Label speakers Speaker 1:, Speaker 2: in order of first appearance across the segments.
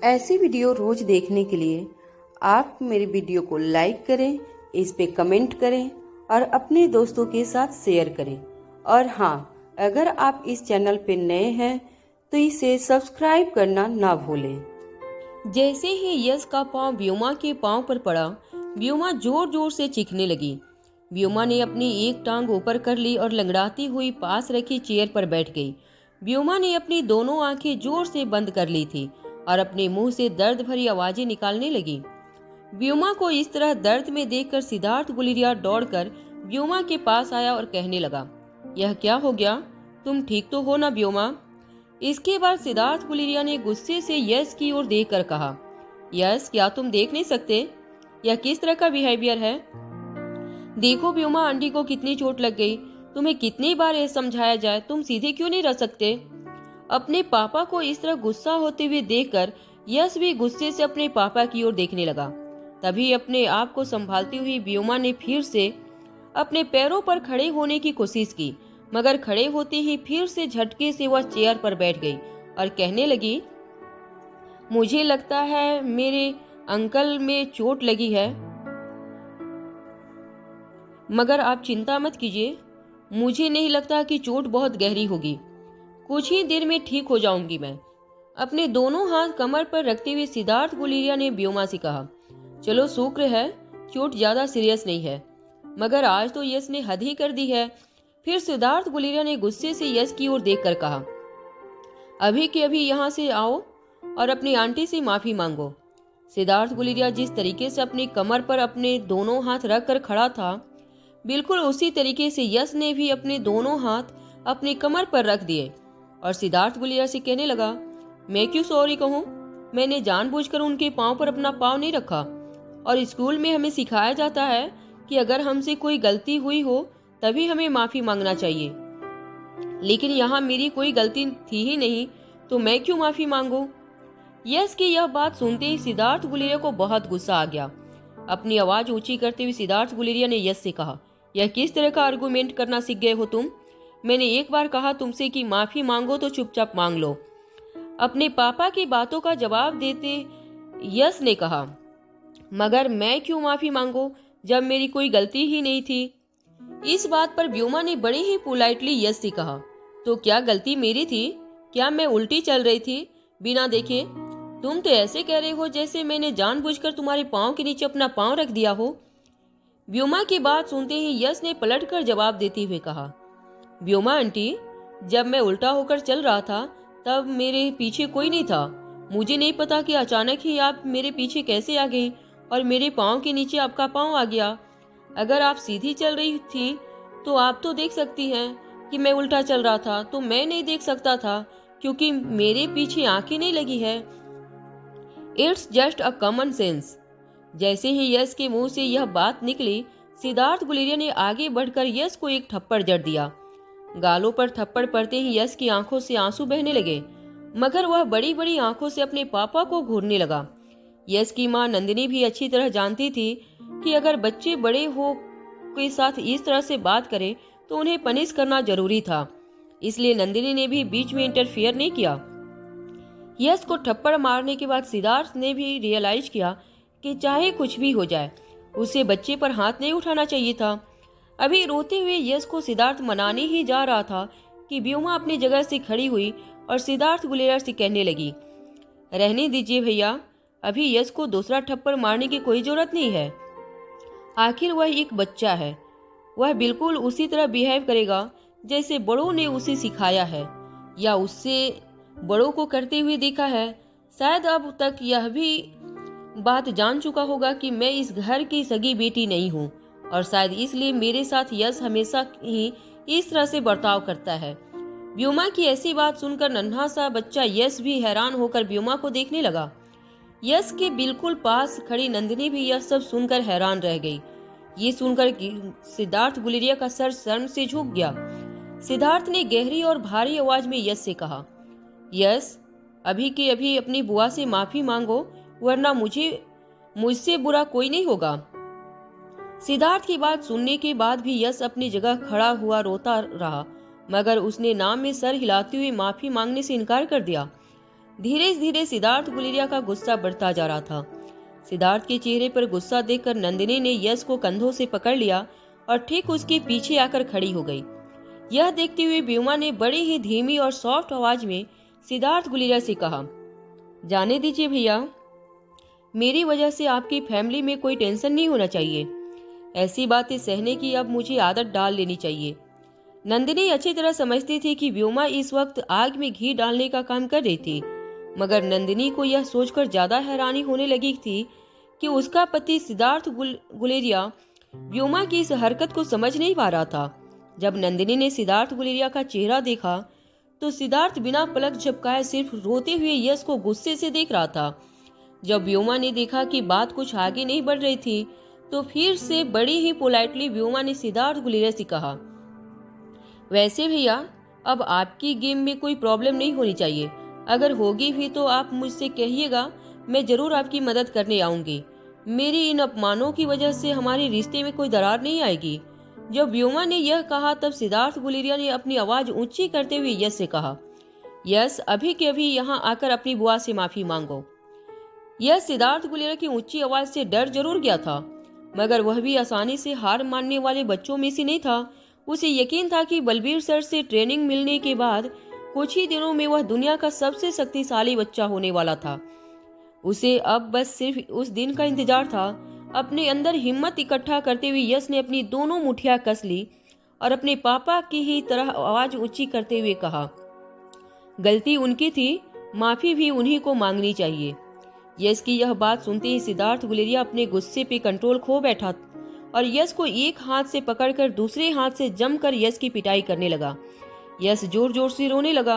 Speaker 1: ऐसी वीडियो रोज देखने के लिए आप मेरे वीडियो को लाइक करें, इस पे कमेंट करें और अपने दोस्तों के साथ शेयर करें। और हाँ, अगर आप इस चैनल पे नए हैं तो इसे सब्सक्राइब करना ना भूलें।
Speaker 2: जैसे ही यश का पांव व्योमा के पांव पर पड़ा, व्योमा जोर जोर से चीखने लगी। व्योमा ने अपनी एक टांग ऊपर कर ली और लंगड़ाती हुई पास रखी चेयर पर बैठ गई। व्योमा ने अपनी दोनों आंखें जोर से बंद कर ली थी और अपने मुंह से दर्द भरी आवाजें निकालने लगी। व्योमा को इस तरह दर्द में देखकर सिद्धार्थ गुलेरिया दौड़कर व्योमा के पास आया और कहने लगा, यह क्या हो गया? तुम ठीक तो हो ना व्योमा? इसके बाद सिद्धार्थ गुलेरिया ने गुस्से से यश की ओर देखकर कहा, यश, क्या तुम देख नहीं सकते? यह किस तरह का बिहेवियर है? देखो व्योमा, आंटी को कितनी चोट लग गई। तुम्हें कितनी बार यह समझाया जाए, तुम सीधे क्यों नहीं रह सकते? अपने पापा को इस तरह गुस्सा होते हुए देखकर यश भी गुस्से से अपने पापा की ओर देखने लगा। तभी अपने आप को संभालती हुई व्योमा ने फिर से अपने पैरों पर खड़े होने की कोशिश की, मगर खड़े होते ही फिर से झटके से वह चेयर पर बैठ गई और कहने लगी, मुझे लगता है मेरे अंकल में चोट लगी है, मगर आप चिंता मत कीजिए, मुझे नहीं लगता कि चोट बहुत गहरी होगी। कुछ ही देर में ठीक हो जाऊंगी मैं। अपने दोनों हाथ कमर पर रखते हुए सिद्धार्थ गुलेरिया ने व्योमा से कहा, चलो शुक्र है चोट ज्यादा सीरियस नहीं है, मगर आज तो यश ने हद ही कर दी है। फिर सिद्धार्थ गुलेरिया ने गुस्से से यश की ओर देखकर कहा, अभी के अभी यहाँ से आओ और अपनी आंटी से माफी मांगो। सिद्धार्थ गुलेरिया जिस तरीके से अपनी कमर पर अपने दोनों हाथ रखकर खड़ा था, बिल्कुल उसी तरीके से यश ने भी अपने दोनों हाथ अपनी कमर पर रख दिए और सिद्धार्थ गुलेरिया से कहने लगा, मैं क्यों सॉरी कहूँ? मैंने जानबूझकर उनके पांव पर अपना पांव नहीं रखा और स्कूल में हमें सिखाया जाता है कि अगर हमसे कोई गलती हुई हो तभी हमें माफी मांगना चाहिए, लेकिन यहाँ मेरी कोई गलती थी ही नहीं, तो मैं क्यों माफी मांगू? यश की यह बात सुनते ही सिद्धार्थ गुलेरिया को बहुत गुस्सा आ गया। अपनी आवाज ऊंची करते हुए सिद्धार्थ गुलेरिया ने यश से कहा, यह किस तरह का आर्गुमेंट करना सीख गए हो तुम? मैंने एक बार कहा तुमसे कि माफी मांगो तो चुपचाप मांग लो। अपने पापा की बातों का जवाब देते यश ने कहा, मगर मैं क्यों माफी मांगू जब मेरी कोई गलती ही नहीं थी? इस बात पर व्योमा ने बड़े ही पोलाइटली यश से कहा, तो क्या गलती मेरी थी? क्या मैं उल्टी चल रही थी बिना देखे? तुम तो ऐसे कह रहे हो जैसे मैंने जानबूझकर तुम्हारे पांव के नीचे अपना पांव रख दिया हो। व्योमा की बात सुनते ही यश ने पलटकर जवाब देते हुए कहा, व्योमा आंटी, जब मैं उल्टा होकर चल रहा था तब मेरे पीछे कोई नहीं था। मुझे नहीं पता कि अचानक ही आप मेरे पीछे कैसे आ गई और मेरे पांव के नीचे आपका पांव आ गया। अगर आप सीधी चल रही थी तो आप तो देख सकती हैं कि मैं उल्टा चल रहा था, तो मैं नहीं देख सकता था क्योंकि मेरे पीछे आंखें नहीं लगी है। It's just a common sense. जैसे ही यश के मुंह से यह बात निकली, सिद्धार्थ गुलेरिया ने आगे बढ़कर यश को एक थप्पड़ जड़ दिया। गालों पर थप्पड़ पड़ते ही यश की आंखों से आंसू बहने लगे, मगर वह बड़ी बड़ी आंखों से अपने पापा को घूरने लगा। यश की मां नंदिनी भी अच्छी तरह जानती थी कि अगर बच्चे बड़े हो के साथ इस तरह से बात करें तो उन्हें पनिश करना जरूरी था, इसलिए नंदिनी ने भी बीच में इंटरफेयर नहीं किया। यश को थप्पड़ मारने के बाद सिद्धार्थ ने भी रियलाइज किया कि चाहे कुछ भी हो जाए उसे बच्चे पर हाथ नहीं उठाना चाहिए था। अभी रोते हुए यश को सिद्धार्थ मनाने ही जा रहा था कि व्योमा अपनी जगह से खड़ी हुई और सिद्धार्थ गुलेरिया से कहने लगी, रहने दीजिए भैया, अभी यश को दूसरा थप्पड़ मारने की कोई जरूरत नहीं है। आखिर वह एक बच्चा है, वह बिल्कुल उसी तरह बिहेव करेगा जैसे बड़ों ने उसे सिखाया है या उससे बड़ों को करते हुए देखा है। शायद अब तक यह भी बात जान चुका होगा कि मैं इस घर की सगी बेटी नहीं हूँ और शायद इसलिए मेरे साथ यश हमेशा ही इस तरह से बर्ताव करता है। व्योमा की ऐसी बात सुनकर नन्हा सा बच्चा यश भी हैरान होकर व्योमा को देखने लगा। यश के बिल्कुल पास खड़ी नंदिनी भी यह सब सुनकर हैरान रह गई। ये सुनकर सिद्धार्थ गुलेरिया का सर शर्म से झुक गया। सिद्धार्थ ने गहरी और भारी आवाज में यश से कहा, यश, अभी के अभी अपनी बुआ से माफी मांगो, वरना मुझसे बुरा कोई नहीं होगा। सिद्धार्थ की बात सुनने के बाद भी यश अपनी जगह खड़ा हुआ रोता रहा, मगर उसने नाम में सर हिलाते हुए माफी मांगने से इनकार कर दिया। धीरे धीरे सिद्धार्थ गुलेरिया का गुस्सा बढ़ता जा रहा था। सिद्धार्थ के चेहरे पर गुस्सा देखकर नंदिनी ने यश को कंधों से पकड़ लिया और ठीक उसके पीछे आकर खड़ी हो गई। यह देखते हुए व्योमा ने बड़ी ही धीमी और सॉफ्ट आवाज में सिद्धार्थ गुलेरिया से कहा, जाने दीजिए भैया, मेरी वजह से आपकी फैमिली में कोई टेंशन नहीं होना चाहिए। ऐसी बातें सहने की अब मुझे आदत डाल लेनी चाहिए। नंदिनी अच्छी तरह समझती थी कि व्योमा इस वक्त आग में घी डालने का काम कर रही थी, मगर नंदिनी को यह सोचकर ज्यादा हैरानी होने लगी थी कि उसका पति सिद्धार्थ गुलेरिया व्योमा की इस हरकत को समझ नहीं पा रहा था। जब नंदिनी ने सिद्धार्थ गुलेरिया का चेहरा देखा तो सिद्धार्थ बिना पलक झपकाए सिर्फ रोते हुए यश को गुस्से से देख रहा था। जब व्योमा ने देखा कि बात कुछ आगे नहीं बढ़ रही थी तो फिर से बड़ी ही पोलाइटली व्योमा ने सिद्धार्थ गुलेरिया से कहा, वैसे भैया, अब आपकी गेम में कोई प्रॉब्लम नहीं होनी चाहिए। अगर होगी भी तो आप मुझसे कहिएगा, मैं जरूर आपकी मदद करने आऊंगी। मेरी इन अपमानों की वजह से हमारे रिश्ते में कोई दरार नहीं आएगी। जब व्योमा ने यह कहा तब सिद्धार्थ गुलेरिया ने अपनी आवाज ऊंची करते हुए यश से कहा, यश, अभी के अभी यहाँ आकर अपनी बुआ से माफी मांगो। यह सिद्धार्थ गुलेरिया की ऊंची आवाज से डर जरूर गया था, मगर वह भी आसानी से हार मानने वाले बच्चों में से नहीं था। उसे यकीन था कि बलबीर सर से ट्रेनिंग मिलने के बाद कुछ ही दिनों में वह दुनिया का सबसे शक्तिशाली बच्चा होने वाला था। उसे अब बस सिर्फ उस दिन का इंतजार था। अपने अंदर हिम्मत इकट्ठा करते हुए यश ने अपनी दोनों मुठियां कस ली और अपने पापा की ही तरह आवाज ऊंची करते हुए कहा, गलती उनकी थी, माफी भी उन्हीं को मांगनी चाहिए। यश की यह बात सुनते ही सिद्धार्थ गुलेरिया अपने गुस्से पे कंट्रोल खो बैठा और यश को एक हाथ से पकड़कर दूसरे हाथ से जमकर यश की पिटाई करने लगा। यश जोर जोर से रोने लगा।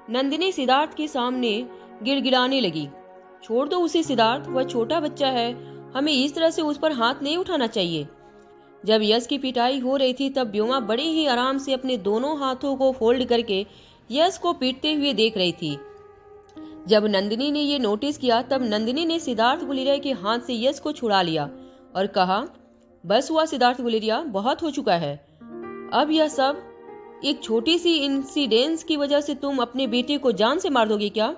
Speaker 2: नंदिनी सिद्धार्थ के सामने गिड़गिड़ाने लगी, छोड़ दो उसे सिद्धार्थ, वह छोटा बच्चा है, हमें इस तरह से उस पर हाथ नहीं उठाना चाहिए। जब यश की पिटाई हो रही थी तब व्योमा बड़े ही आराम से अपने दोनों हाथों को फोल्ड करके यश को पीटते हुए देख रही थी। जब नंदिनी ने ये नोटिस किया तब नंदिनी ने सिद्धार्थ गुलेरिया के हाथ से यश को छुड़ा लिया और कहा, बस हुआ सिद्धार्थ गुलेरिया, बहुत हो चुका है। अब यह सब एक छोटी सी इंसिडेंस की वजह से तुम अपने बेटे को जान से मार दोगे क्या?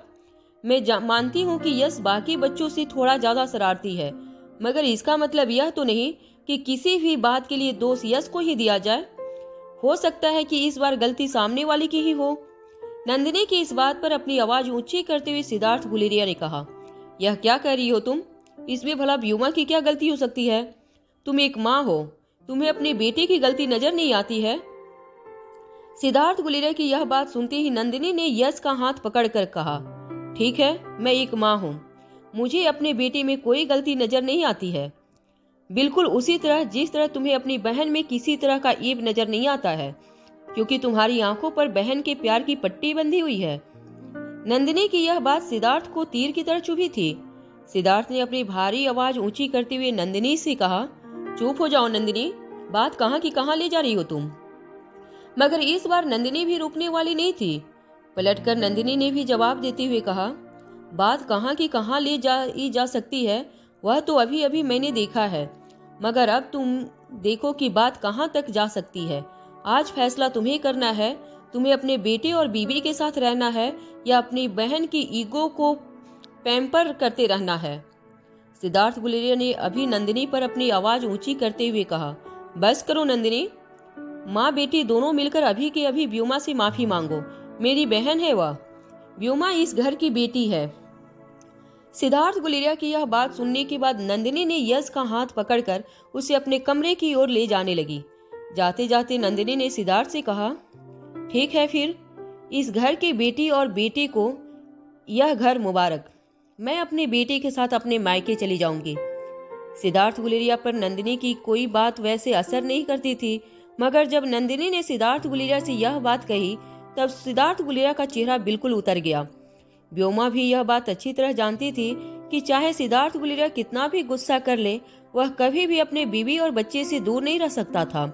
Speaker 2: मैं मानती हूँ कि यश बाकी बच्चों से थोड़ा ज्यादा शरारती है, मगर इसका मतलब यह तो नहीं कि किसी भी बात के लिए दोष यश को ही दिया जाए। हो सकता है कि इस बार गलती सामने वाले की ही हो। नंदिनी की इस बात पर अपनी आवाज ऊंची करते हुए सिद्धार्थ गुलेरिया ने कहा, यह क्या कह रही हो तुम? इसमें भला व्योमा की क्या गलती हो सकती है? तुम एक माँ हो, तुम्हें अपने बेटे की गलती नजर नहीं आती है? सिद्धार्थ गुलेरिया की यह बात सुनते ही नंदिनी ने यश का हाथ पकड़कर कहा, ठीक है, मैं एक माँ हूँ, मुझे अपने बेटे में कोई गलती नजर नहीं आती है। बिल्कुल उसी तरह जिस तरह तुम्हें अपनी बहन में किसी तरह का ईब नजर नहीं आता है, क्योंकि तुम्हारी आंखों पर बहन के प्यार की पट्टी बंधी हुई है। नंदिनी की यह बात सिद्धार्थ को तीर की तरह चुभी थी। सिद्धार्थ ने अपनी भारी आवाज ऊंची करते हुए नंदिनी से कहा, चुप हो जाओ नंदिनी, बात कहाँ की कहाँ ले जा रही हो तुम? मगर इस बार नंदिनी भी रुकने वाली नहीं थी। पलटकर नंदिनी ने भी जवाब देते हुए कहा, बात कहाँ की कहाँ ले जा सकती है वह तो अभी अभी मैंने देखा है, मगर अब तुम देखो कि बात कहाँ तक जा सकती है। आज फैसला तुम्हें करना है, तुम्हें अपने बेटे और बीबी के साथ रहना है या अपनी बहन की ईगो को पैम्पर करते रहना है। सिद्धार्थ गुलेरिया ने अभी नंदिनी पर अपनी आवाज ऊंची करते हुए कहा, बस करो नंदिनी, माँ बेटी दोनों मिलकर अभी के अभी व्योमा से माफी मांगो। मेरी बहन है वह, व्योमा इस घर की बेटी है। सिद्धार्थ गुलेरिया की यह बात सुनने के बाद नंदिनी ने यश का हाथ पकड़कर उसे अपने कमरे की ओर ले जाने लगी। जाते जाते नंदिनी ने सिद्धार्थ से कहा, ठीक है फिर, इस घर के बेटी और बेटे को यह घर मुबारक। मैं अपने बेटे के साथ अपने मायके चली जाऊंगी। सिद्धार्थ गुलेरिया पर नंदिनी की कोई बात वैसे असर नहीं करती थी, मगर जब नंदिनी ने सिद्धार्थ गुलेरिया से यह बात कही तब सिद्धार्थ गुलेरिया का चेहरा बिल्कुल उतर गया। व्योमा भी यह बात अच्छी तरह जानती थी कि चाहे सिद्धार्थ गुलेरिया कितना भी गुस्सा कर ले, वह कभी भी अपने बीवी और बच्चे से दूर नहीं रह सकता था।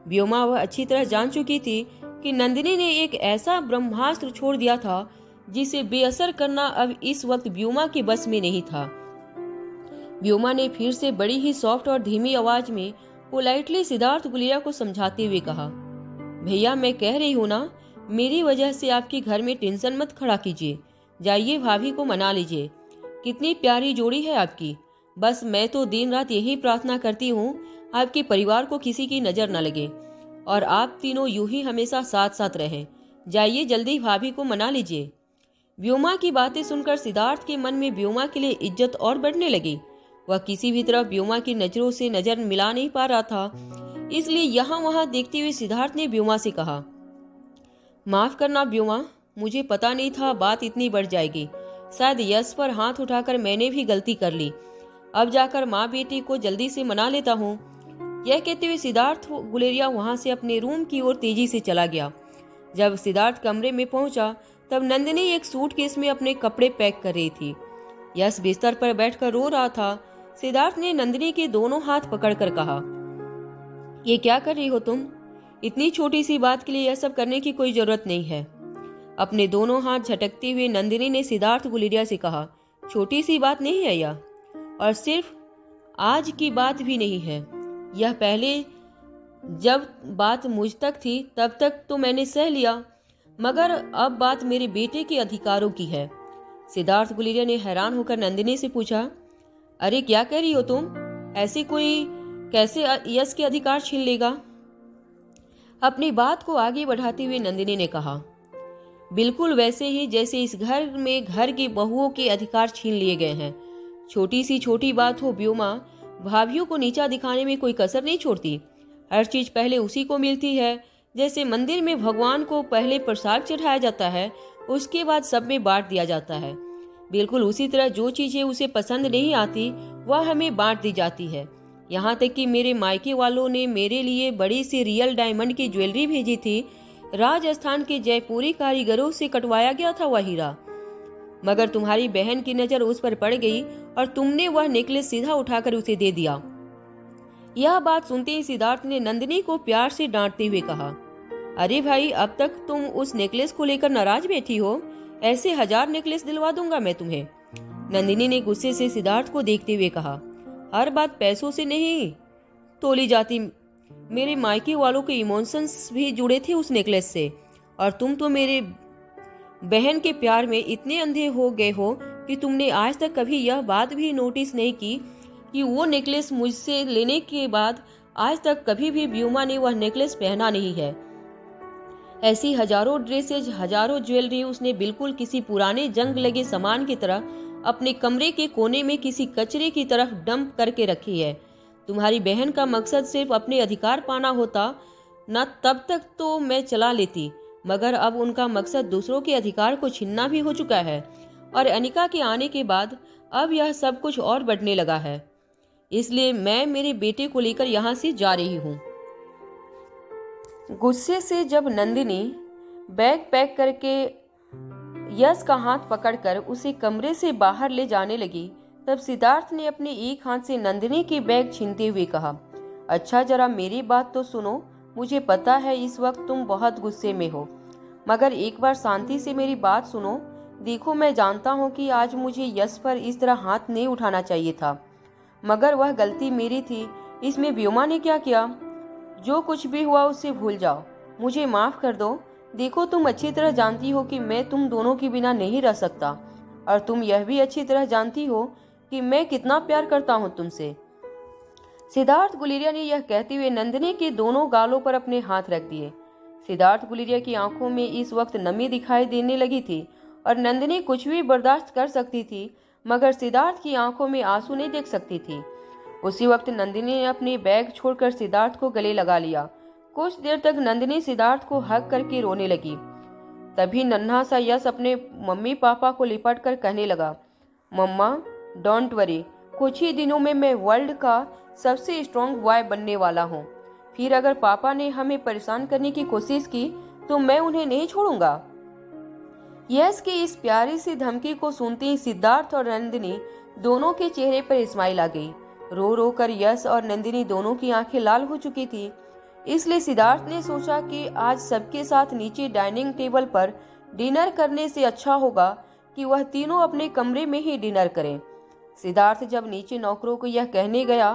Speaker 2: व्योमा वह अच्छी तरह जान चुकी थी कि नंदिनी ने एक ऐसा ब्रह्मास्त्र छोड़ दिया था जिसे बेअसर करना अब इस वक्त व्योमा के बस में नहीं था। व्योमा ने फिर से बड़ी ही सॉफ्ट और धीमी आवाज में पोलाइटली सिद्धार्थ गुलेरिया को समझाते हुए कहा, भैया मैं कह रही हूँ ना, मेरी वजह से आपके घर में टेंशन मत खड़ा कीजिए। जाइए भाभी को मना लीजिए। कितनी प्यारी जोड़ी है आपकी। बस मैं तो दिन रात यही प्रार्थना करती हूँ आपके परिवार को किसी की नज़र न लगे और आप तीनों यूं ही हमेशा साथ साथ रहें। जाइए जल्दी भाभी को मना लीजिए। व्योमा की बातें सुनकर सिद्धार्थ के मन में व्योमा के लिए इज्जत और बढ़ने लगी। वह किसी भी तरह व्योमा की नजरों से नजर मिला नहीं पा रहा था, इसलिए यहाँ वहां देखते हुए सिद्धार्थ ने व्योमा से कहा, माफ करना व्योमा, मुझे पता नहीं था बात इतनी बढ़ जाएगी। शायद यश पर हाथ उठाकर मैंने भी गलती कर ली। अब जाकर माँ बेटी को जल्दी से मना लेता हूँ। यह कहते हुए सिद्धार्थ गुलेरिया वहां से अपने रूम की ओर तेजी से चला गया। जब सिद्धार्थ कमरे में पहुंचा तब नंदिनी एक सूटकेस में अपने कपड़े पैक कर रही थी। यश बिस्तर पर बैठकर रो रहा था। सिद्धार्थ ने नंदिनी के दोनों हाथ पकड़कर कहा, ये क्या कर रही हो तुम? इतनी छोटी सी बात के लिए यह सब करने की कोई जरूरत नहीं है। अपने दोनों हाथ झटकते हुए नंदिनी ने सिद्धार्थ गुलेरिया से कहा, छोटी सी बात नहीं है यह, और सिर्फ आज की बात भी नहीं है। यह पहले जब बात मुझ तक थी तब तक तो मैंने सह लिया, मगर अब बात मेरे बेटे के अधिकारों की है। सिद्धार्थ गुलेरिया ने हैरान होकर नंदिनी से पूछा, अरे क्या कह रही हो तुम? ऐसे कोई कैसे यश के अधिकार छीन लेगा? अपनी बात को आगे बढ़ाते हुए नंदिनी ने कहा, बिल्कुल वैसे ही जैसे इस घर में घर की बहुओं के अधिकार छीन लिए गए हैं। छोटी बात हो व्योमा, भाभियों को नीचा दिखाने में कोई कसर नहीं छोड़ती। हर चीज पहले उसी को मिलती है। जैसे मंदिर में भगवान को पहले प्रसाद चढ़ाया जाता है, उसके बाद सब में बांट दिया जाता है। बिल्कुल उसी तरह जो चीजें उसे पसंद नहीं आती वह हमें बांट दी जाती है। यहाँ तक कि मेरे मायके वालों ने मेरे लिए बड़ी सी रियल डायमंड की ज्वेलरी भेजी थी। राजस्थान के जयपुरी कारीगरों से कटवाया गया था वह हीरा, मगर तुम्हारी बहन की नजर उस पर पड़ गई और तुमने वह नेकलेस सीधा उठाकर उसे दे दिया। यह बात सुनते ही सिद्धार्थ ने नंदिनी को प्यार से डांटते हुए कहा, अरे भाई, अब तक तुम उस नेकलेस को लेकर नाराज बैठी हो। ऐसे 1000 नेकलेस दिलवा दूंगा मैं तुम्हें। नंदिनी ने गुस्से से सिद्धार्थ को देखते हुए कहा, हर बात पैसों से नहीं तोली जाती। मेरे मायके वालों के इमोशंस भी जुड़े थे उस नेकलेस से, और तुम तो मेरे बहन के प्यार में इतने अंधे हो गए हो कि तुमने आज तक कभी यह बात भी नोटिस नहीं की कि वो नेकलेस मुझसे लेने के बाद आज तक कभी भी व्योमा ने वह नेकलेस पहना नहीं है। ऐसी हजारों ड्रेसेज, हजारों ज्वेलरी उसने बिल्कुल किसी पुराने जंग लगे सामान की तरह अपने कमरे के कोने में किसी कचरे की तरफ डंप करके रखी है। तुम्हारी बहन का मकसद सिर्फ अपने अधिकार पाना होता न, तब तक तो मैं चला लेती, मगर अब उनका मकसद दूसरों के अधिकार को छीनना भी हो चुका है। और अनिका के आने के बाद अब यह सब कुछ और बढ़ने लगा है। इसलिए मैं मेरे बेटे को लेकर यहाँ से जा रही हूँ। गुस्से से जब नंदिनी बैग पैक करके यश का हाथ पकड़कर उसे कमरे से बाहर ले जाने लगी, तब सिद्धार्थ ने अपने एक हाथ से नंदिनी के बैग छीनते हुए कहा, अच्छा जरा मेरी बात तो सुनो। मुझे पता है इस वक्त तुम बहुत गुस्से में हो, मगर एक बार शांति से मेरी बात सुनो। देखो, मैं जानता हूँ कि आज मुझे यश पर इस तरह हाथ नहीं उठाना चाहिए था, मगर वह गलती मेरी थी। इसमें व्योमा ने क्या किया? जो कुछ भी हुआ उससे भूल जाओ, मुझे माफ कर दो। देखो, तुम अच्छी तरह जानती हो कि मैं तुम दोनों के बिना नहीं रह सकता, और तुम यह भी अच्छी तरह जानती हो कि मैं कितना प्यार करता हूँ तुमसे। सिद्धार्थ गुलेरिया ने यह कहते हुए नंदिनी के दोनों गालों पर अपने हाथ रख दिए। सिद्धार्थ गुलेरिया की आंखों में इस वक्त नमी दिखाई देने लगी थी और नंदिनी कुछ भी बर्दाश्त कर सकती थी, मगर सिद्धार्थ की आंखों में आंसू नहीं देख सकती थी। उसी वक्त नंदिनी ने अपने बैग छोड़कर सिद्धार्थ को गले लगा लिया। कुछ देर तक नंदिनी सिद्धार्थ को हग करके रोने लगी। तभी नन्हा सा यश अपने मम्मी पापा को लिपट कर कहने लगा, मम्मा डोंट वरी, कुछ ही दिनों में मैं वर्ल्ड का सबसे स्ट्रॉन्ग बॉय बनने वाला हूँ। फिर अगर पापा ने हमें परेशान करने की कोशिश की तो मैं उन्हें नहीं छोड़ूंगा। यश की इस प्यारी सी धमकी को सुनते ही सिद्धार्थ और नंदिनी दोनों के चेहरे पर स्माइल आ गई। रो रो कर यश और नंदिनी दोनों की आंखें लाल हो चुकी थी। इसलिए सिद्धार्थ ने सोचा कि आज सबके साथ नीचे डाइनिंग टेबल पर डिनर करने से अच्छा होगा कि वह तीनों अपने कमरे में ही डिनर करें। सिद्धार्थ जब नीचे नौकरों को यह कहने गया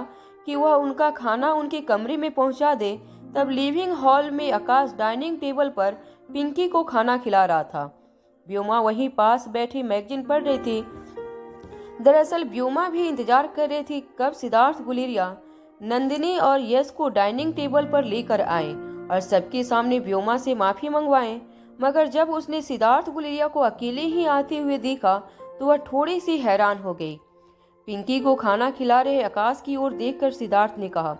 Speaker 2: कि वह उनका खाना उनके कमरे में पहुंचा दे, तब लिविंग हॉल में आकाश डाइनिंग टेबल पर पिंकी को खाना खिला रहा था। व्योमा वहीं पास बैठी मैगजीन पढ़ रही थी। दरअसल व्योमा भी इंतजार कर रही थी कब सिद्धार्थ गुलेरिया नंदिनी और यश को डाइनिंग टेबल पर लेकर आए और सबके सामने व्योमा से माफी मंगवाएं। मगर जब उसने सिद्धार्थ गुलेरिया को अकेले ही आते हुए देखा तो वह थोड़ी सी हैरान हो गई। पिंकी को खाना खिला रहे आकाश की ओर देखकर सिद्धार्थ ने कहा,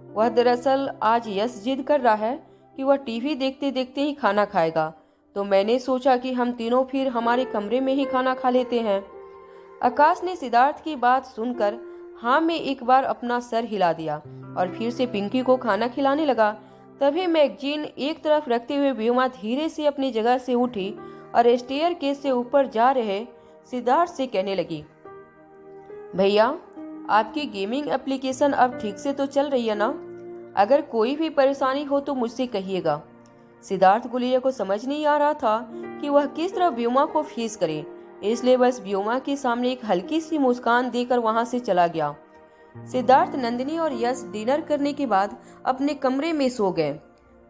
Speaker 2: वह दरअसल आज यश जिद कर रहा है कि वह टीवी देखते देखते ही खाना खाएगा, तो मैंने सोचा कि हम तीनों फिर हमारे कमरे में ही खाना खा लेते हैं। आकाश ने सिद्धार्थ की बात सुनकर हाँ में एक बार अपना सर हिला दिया और फिर से पिंकी को खाना खिलाने लगा। तभी मैगजीन एक तरफ रखते हुए व्योमा धीरे से अपनी जगह से उठी और स्टेयर केस से ऊपर जा रहे सिद्धार्थ से कहने लगी, भैया आपकी गेमिंग एप्लीकेशन अब ठीक से तो चल रही है ना? अगर कोई भी परेशानी हो तो मुझसे कहिएगा। सिद्धार्थ गुलेरिया को समझ नहीं आ रहा था कि वह किस तरह व्योमा को फेस करे, इसलिए बस व्योमा के सामने एक हल्की सी मुस्कान देकर वहां से चला गया। सिद्धार्थ, नंदिनी और यश डिनर करने के बाद अपने कमरे में सो गए।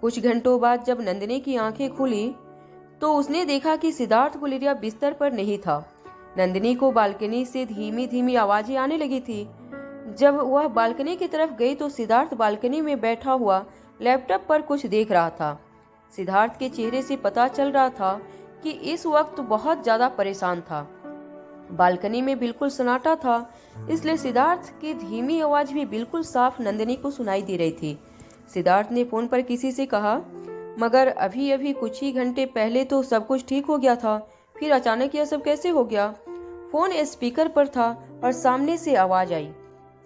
Speaker 2: कुछ घंटों बाद जब नंदिनी की आंखें खुली तो उसने देखा कि सिद्धार्थ गुलेरिया बिस्तर पर नहीं था। नंदिनी को बालकनी से धीमी धीमी आवाजें आने लगी थी। जब वह बालकनी की तरफ गई तो सिद्धार्थ बालकनी में बैठा हुआ लैपटॉप पर कुछ देख रहा था। सिद्धार्थ के चेहरे से पता चल रहा था कि इस वक्त बहुत ज्यादा परेशान था। बालकनी में बिल्कुल सन्नाटा था, इसलिए सिद्धार्थ की धीमी आवाज भी बिल्कुल साफ नंदिनी को सुनाई दे रही थी। सिद्धार्थ ने फोन पर किसी से कहा, मगर अभी अभी कुछ ही घंटे पहले तो सब कुछ ठीक हो गया था, फिर अचानक यह सब कैसे हो गया? फोन स्पीकर पर था और सामने से आवाज आई,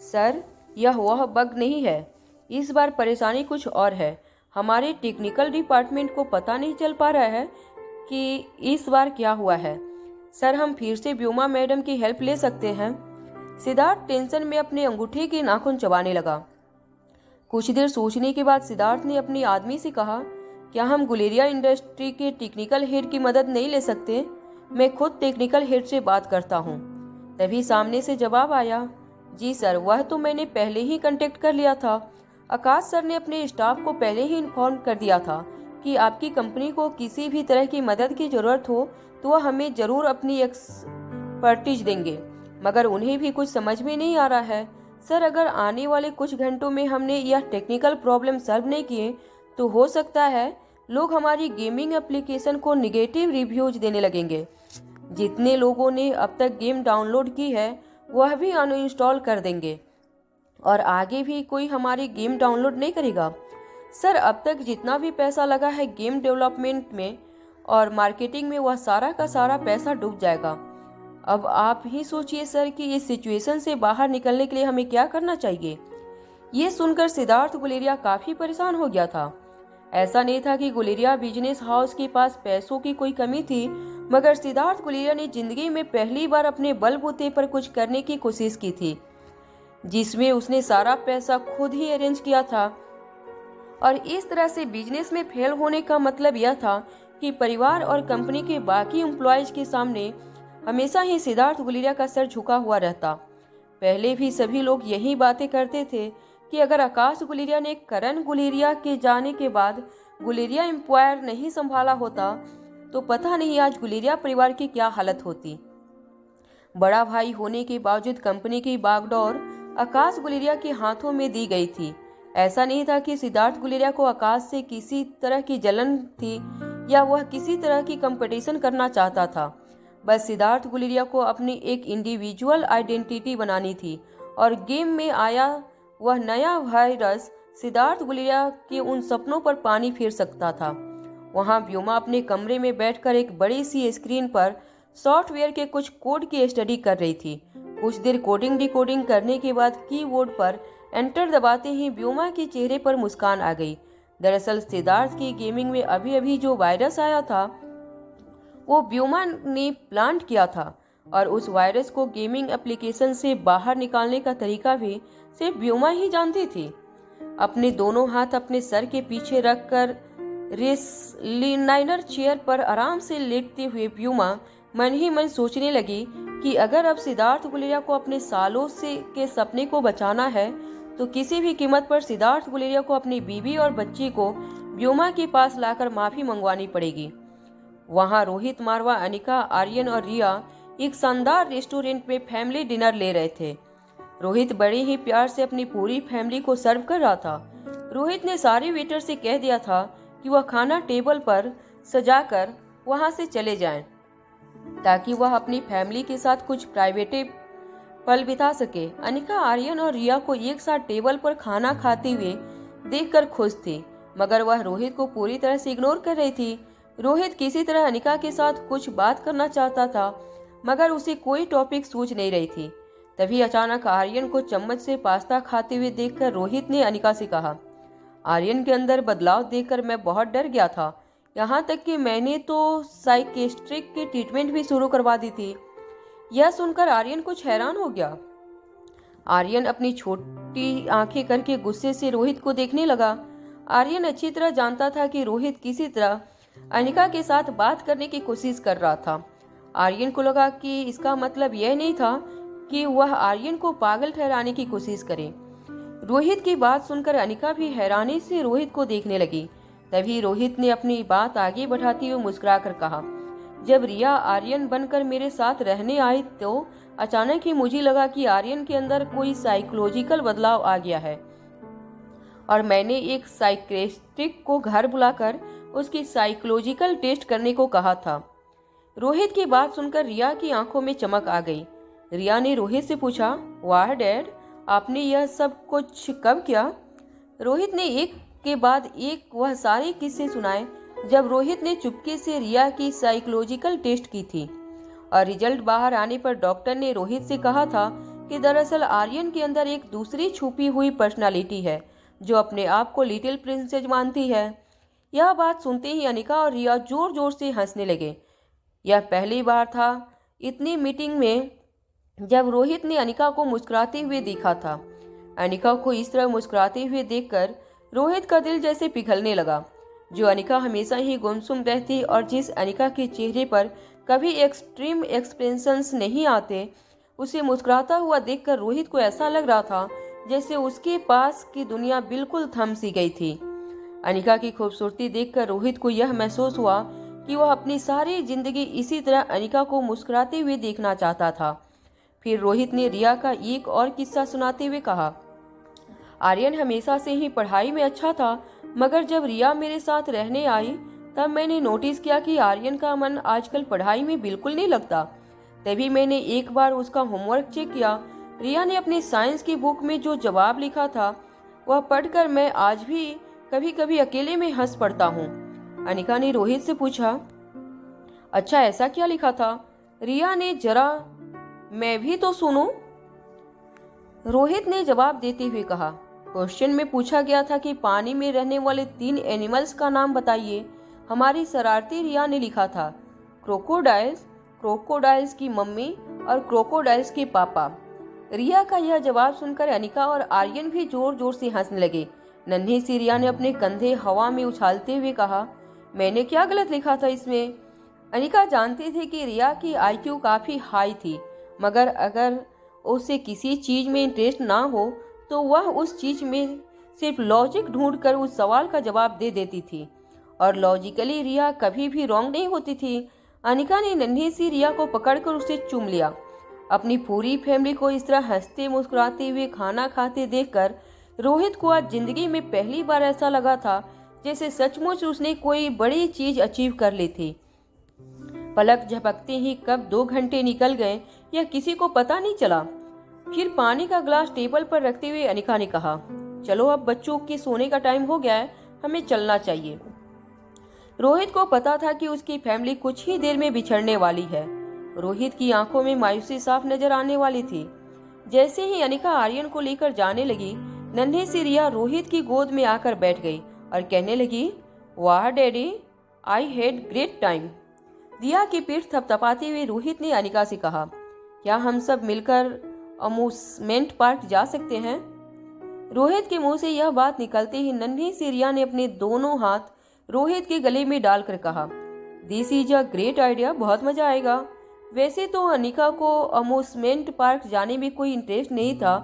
Speaker 2: सर यह वह बग नहीं है, इस बार परेशानी कुछ और है। हमारे टेक्निकल डिपार्टमेंट को पता नहीं चल पा रहा है कि इस बार क्या हुआ है। सर हम फिर से व्योमा मैडम की हेल्प ले सकते हैं? सिद्धार्थ टेंशन में अपने अंगूठे के नाखून चबाने लगा। कुछ देर सोचने के बाद सिद्धार्थ ने अपने आदमी से कहा, क्या हम गुलेरिया इंडस्ट्री के टेक्निकल हेड की मदद नहीं ले सकते? मैं खुद टेक्निकल हेड से बात करता हूँ। तभी सामने से जवाब आया, जी सर, वह तो मैंने पहले ही कांटेक्ट कर लिया था। आकाश सर ने अपने स्टाफ को पहले ही इन्फॉर्म कर दिया था कि आपकी कंपनी को किसी भी तरह की मदद की जरूरत हो तो वह हमें जरूर अपनी एक्सपर्टीज देंगे, मगर उन्हें भी कुछ समझ में नहीं आ रहा है। सर अगर आने वाले कुछ घंटों में हमने यह टेक्निकल प्रॉब्लम सॉल्व नहीं किए तो हो सकता है लोग हमारी गेमिंग एप्लीकेशन को निगेटिव रिव्यूज देने लगेंगे। जितने लोगों ने अब तक गेम डाउनलोड की है वह भी अनइंस्टॉल कर देंगे और आगे भी कोई हमारी गेम डाउनलोड नहीं करेगा। सर अब तक जितना भी पैसा लगा है गेम डेवलपमेंट में और मार्केटिंग में, वह सारा का सारा पैसा डूब जाएगा। अब आप ही सोचिए सर कि इस सिचुएशन से बाहर निकलने के लिए हमें क्या करना चाहिए। ये सुनकर सिद्धार्थ गुलेरिया काफी परेशान हो गया था। ऐसा नहीं था कि गुलेरिया बिजनेस हाउस के पास पैसों की कोई कमी थी, मगर सिद्धार्थ गुलेरिया ने जिंदगी में पहली बार अपने बलबूते पर कुछ करने की कोशिश की थी, जिसमें उसने सारा पैसा खुद ही अरेंज किया था। और इस तरह से बिजनेस में फेल होने का मतलब यह था कि परिवार और कंपनी के बाकी एम्प्लॉयज के सामने हमेशा ही सिद्धार्थ गुलेरिया का सर झुका हुआ रहता। पहले भी सभी लोग यही बातें करते थे कि अगर आकाश गुलेरिया ने करण गुलेरिया के जाने के बाद गुलेरिया एम्पायर नहीं संभाला होता तो पता नहीं आज गुलेरिया परिवार की क्या हालत होती। बड़ा भाई होने के बावजूद कंपनी की बागडोर आकाश गुलेरिया के हाथों में दी गई थी। ऐसा नहीं था कि सिद्धार्थ गुलेरिया को आकाश से किसी तरह की जलन थी या वह किसी तरह की कंपटीशन करना चाहता था। बस सिद्धार्थ गुलेरिया को अपनी एक इंडिविजुअल आइडेंटिटी बनानी थी और गेम में आया वह नया वायरस सिद्धार्थ गुलेरिया के उन सपनों पर पानी फेर सकता था। वहां व्योमा अपने कमरे में बैठकर एक बड़ी सी स्क्रीन पर सॉफ्टवेयर के कुछ कोड की स्टडी कर रही थी। कुछ देर कोडिंग डिकोडिंग करने के बाद कीबोर्ड पर एंटर दबाते ही व्योमा के चेहरे पर मुस्कान आ गई। दरअसल सिद्धार्थ की गेमिंग में अभी अभी जो वायरस आया था वो व्योमा ने प्लांट किया था और उस वायरस को गेमिंग एप्लीकेशन से बाहर निकालने का तरीका भी सिर्फ व्योमा ही जानती थी। अपने दोनों हाथ अपने सर के पीछे रखकर रिक्लाइनर चेयर पर आराम से लेटते हुए व्योमा मन ही मन सोचने लगी कि अगर अब सिद्धार्थ गुलेरिया को अपने सालों से के सपने को बचाना है तो किसी भी कीमत पर सिद्धार्थ गुलेरिया को अपनी बीवी और बच्ची को व्योमा के पास लाकर माफी मंगवानी पड़ेगी। वहां रोहित, मारवा, अनिका, आर्यन और रिया एक शानदार रेस्टोरेंट में फैमिली डिनर ले रहे थे। रोहित बड़े ही प्यार से अपनी पूरी फैमिली को सर्व कर रहा था। रोहित ने सारे वेटर से कह दिया था कि वह खाना टेबल पर सजाकर वहां से चले जाएं, ताकि वह अपनी फैमिली के साथ कुछ प्राइवेट पल बिता सके। अनिका, आर्यन और रिया को एक साथ टेबल पर खाना खाते हुए देखकर खुश थी, मगर वह रोहित को पूरी तरह से इग्नोर कर रही थी। रोहित किसी तरह अनिका के साथ कुछ बात करना चाहता था, मगर उसे कोई टॉपिक सूझ नहीं रही थी। तभी अचानक आर्यन को चम्मच से पास्ता खाते हुए देखकर रोहित ने अनिका से कहा, आर्यन के अंदर बदलाव देखकर मैं बहुत डर गया था। यहाँ तक कि मैंने तो साइकेट्रिक की ट्रीटमेंट भी शुरू करवा दी थी। यह सुनकर आर्यन कुछ हैरान हो गया। आर्यन अपनी छोटी आंखें करके गुस्से से रोहित को देखने लगा। आर्यन अच्छी तरह जानता था कि रोहित किसी तरह अनिका के साथ बात करने की कोशिश कर रहा था। आर्यन को लगा कि इसका मतलब यह नहीं था कि वह आर्यन को पागल ठहराने की कोशिश करे। रोहित की बात सुनकर अनिका भी हैरानी से रोहित को देखने लगी। तभी रोहित ने अपनी बात आगे बढ़ाते हुए मुस्कुराकर कहा, जब रिया आर्यन बनकर मेरे साथ रहने आई तो अचानक ही मुझे लगा कि आर्यन के अंदर कोई साइकोलॉजिकल बदलाव आ गया है और मैंने एक साइकियाट्रिस्ट को घर बुलाकर उसकी साइकोलॉजिकल टेस्ट करने को कहा था। रोहित की बात सुनकर रिया की आंखों में चमक आ गई। रिया ने रोहित से पूछा, वाह डैड, आपने यह सब कुछ कब किया? रोहित ने एक के बाद एक वह सारे किस्से सुनाए जब रोहित ने चुपके से रिया की साइकोलॉजिकल टेस्ट की थी और रिजल्ट बाहर आने पर डॉक्टर ने रोहित से कहा था कि दरअसल आर्यन के अंदर एक दूसरी छुपी हुई पर्सनालिटी है जो अपने आप को लिटिल प्रिंसेस मानती है। यह बात सुनते ही अनिका और रिया जोर जोर से हंसने लगे। यह पहली बार था इतनी मीटिंग में जब रोहित ने अनिका को मुस्कुराते हुए देखा था। अनिका को इस तरह मुस्कुराते हुए देखकर रोहित का दिल जैसे पिघलने लगा। जो अनिका हमेशा ही गुमसुम रहती और जिस अनिका के चेहरे पर कभी एक्सट्रीम एक्सप्रेशंस नहीं आते, उसे मुस्कुराता हुआ देखकर रोहित को ऐसा लग रहा था जैसे उसके पास की दुनिया बिल्कुल थम सी गई थी। अनिका की खूबसूरती देखकर रोहित को यह महसूस हुआ कि वह अपनी सारी जिंदगी इसी तरह अनिका को मुस्कुराते हुए देखना चाहता था। फिर रोहित ने रिया का एक और किस्सा सुनाते हुए कहा, आर्यन हमेशा से ही पढ़ाई में अच्छा था, मगर जब रिया मेरे साथ रहने आई तब मैंने नोटिस किया कि आर्यन का मन आजकल पढ़ाई में बिल्कुल नहीं लगता। तभी मैंने एक बार उसका होमवर्क चेक किया। रिया ने अपनी साइंस की बुक में जो जवाब लिखा था वह पढ़कर मैं आज भी कभी कभी अकेले में हंस पड़ता हूँ। अनिका ने रोहित से पूछा, अच्छा ऐसा क्या लिखा था? रिया ने, जरा मैं भी तो सुनूं। रोहित ने जवाब देते हुए कहा, क्वेश्चन में पूछा गया था कि पानी में रहने वाले 3 एनिमल्स का नाम बताइए। हमारी शरारती रिया ने लिखा था क्रोकोडाइल्स, क्रोकोडाइल्स की मम्मी और क्रोकोडाइल्स के पापा। रिया का यह जवाब सुनकर अनिका और आर्यन भी जोर जोर से हंसने लगे। नन्ही सी रिया ने अपने कंधे हवा में उछालते हुए कहा, मैंने क्या गलत लिखा था इसमें? अनिका जानती थी कि रिया की आईक्यू काफी हाई थी, मगर अगर उसे किसी चीज में इंटरेस्ट ना हो तो वह उस चीज में सिर्फ लॉजिक ढूंढकर उस सवाल का जवाब दे देती थी और लॉजिकली रिया कभी भी रॉन्ग नहीं होती थी। अनिका ने नन्ही सी रिया को पकड़कर उसे चूम लिया। अपनी पूरी फैमिली को इस तरह हंसते मुस्कुराते हुए खाना खाते देखकर रोहित को आज जिंदगी में पहली बार ऐसा लगा था जैसे सचमुच उसने कोई बड़ी चीज अचीव कर ली थी। पलक झपकते ही कब 2 घंटे निकल गए यह किसी को पता नहीं चला। फिर पानी का ग्लास टेबल पर रखते हुए अनिका ने कहा, चलो अब बच्चों के सोने का टाइम हो गया है, हमें चलना चाहिए। रोहित को पता था कि उसकी फैमिली कुछ ही देर में बिछड़ने वाली है। रोहित की आंखों में मायूसी साफ नजर आने वाली थी। जैसे ही अनिका आर्यन को लेकर जाने लगी, नन्ही सी रिया रोहित की गोद में आकर बैठ गई और कहने लगी, वाह daddy, I had great time. Riya की पीठ थपथपाते हुए रोहित ने अनिका से कहा, क्या हम सब मिलकर अम्यूजमेंट पार्क जा सकते हैं? रोहित के मुंह से यह बात निकलते ही नन्ही सी रिया ने अपने दोनों हाथ रोहित के गले में डालकर कहा, this is a great idea, बहुत मजा आएगा। वैसे तो अनिका को अम्यूजमेंट पार्क जाने में कोई इंटरेस्ट नहीं था,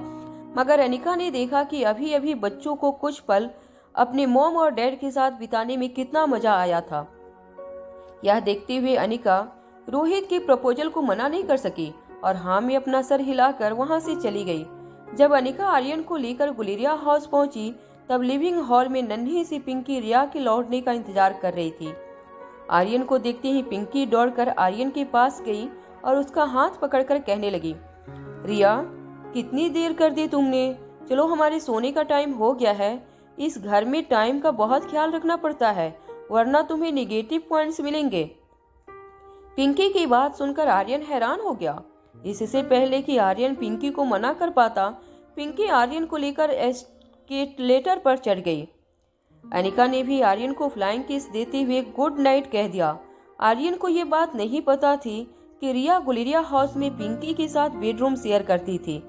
Speaker 2: मगर अनिका ने देखा कि अभी अभी बच्चों को कुछ पल अपने मॉम और डैड के साथ बिताने में कितना मजा आया था। यह देखते हुए अनिका रोहित के प्रपोजल को मना नहीं कर सकी और हाँ में अपना सर हिलाकर वहां से चली गई। जब अनिका आर्यन को लेकर गुलेरिया हाउस पहुंची तब लिविंग हॉल में नन्ही सी पिंकी रिया के लौटने का इंतजार कर रही थी। आर्यन को देखते ही पिंकी दौड़कर आर्यन के पास गई और उसका हाथ पकड़कर कहने लगी, रिया कितनी देर कर दी तुमने, चलो हमारे सोने का टाइम हो गया है। इस घर में टाइम का बहुत ख्याल रखना पड़ता है वरना तुम्हें नेगेटिव पॉइंट्स मिलेंगे। पिंकी की बात सुनकर आर्यन हैरान हो गया। इससे पहले कि आर्यन पिंकी को मना कर पाता, पिंकी आर्यन को लेकर एस्केलेटर पर चढ़ गई। अनिका ने भी आर्यन को फ्लाइंग किस देते हुए गुड नाइट कह दिया। आर्यन को ये बात नहीं पता थी कि रिया गुलेरिया हाउस में पिंकी के साथ बेडरूम शेयर करती थी।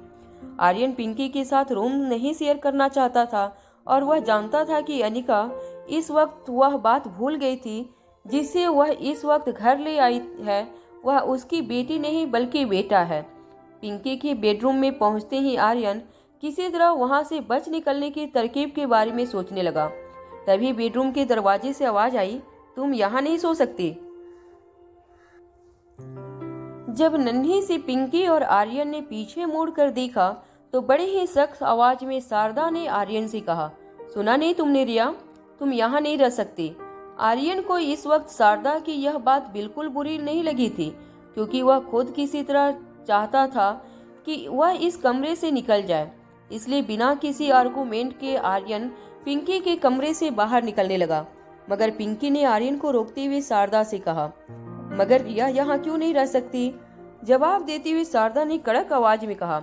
Speaker 2: आर्यन पिंकी के साथ रूम नहीं शेयर करना चाहता था और वह जानता था कि अनिका इस वक्त वह बात भूल गई थी जिसे वह इस वक्त घर ले आई है। वह उसकी बेटी नहीं बल्कि बेटा है। पिंकी के बेडरूम में पहुंचते ही आर्यन किसी तरह वहां से बच निकलने की तरकीब के बारे में सोचने लगा। तभी बेडरूम के दरवाजे से आवाज आई, तुम यहाँ नहीं सो सकती। जब नन्ही सी पिंकी और आर्यन ने पीछे मुड़कर देखा तो बड़े ही सख्त आवाज में शारदा ने आर्यन से कहा, सुना नहीं तुमने रिया, तुम यहाँ नहीं रह सकती। आर्यन को इस वक्त शारदा की यह बात बिल्कुल बुरी नहीं लगी थी क्योंकि वह खुद किसी तरह चाहता था कि वह इस कमरे से निकल जाए। इसलिए बिना किसी आर्गुमेंट के आर्यन पिंकी के कमरे से बाहर निकलने लगा। मगर पिंकी ने आर्यन को रोकते हुए शारदा से कहा, मगर रिया यहाँ क्यों नहीं रह सकती? जवाब देती हुई शारदा ने कड़क आवाज में कहा,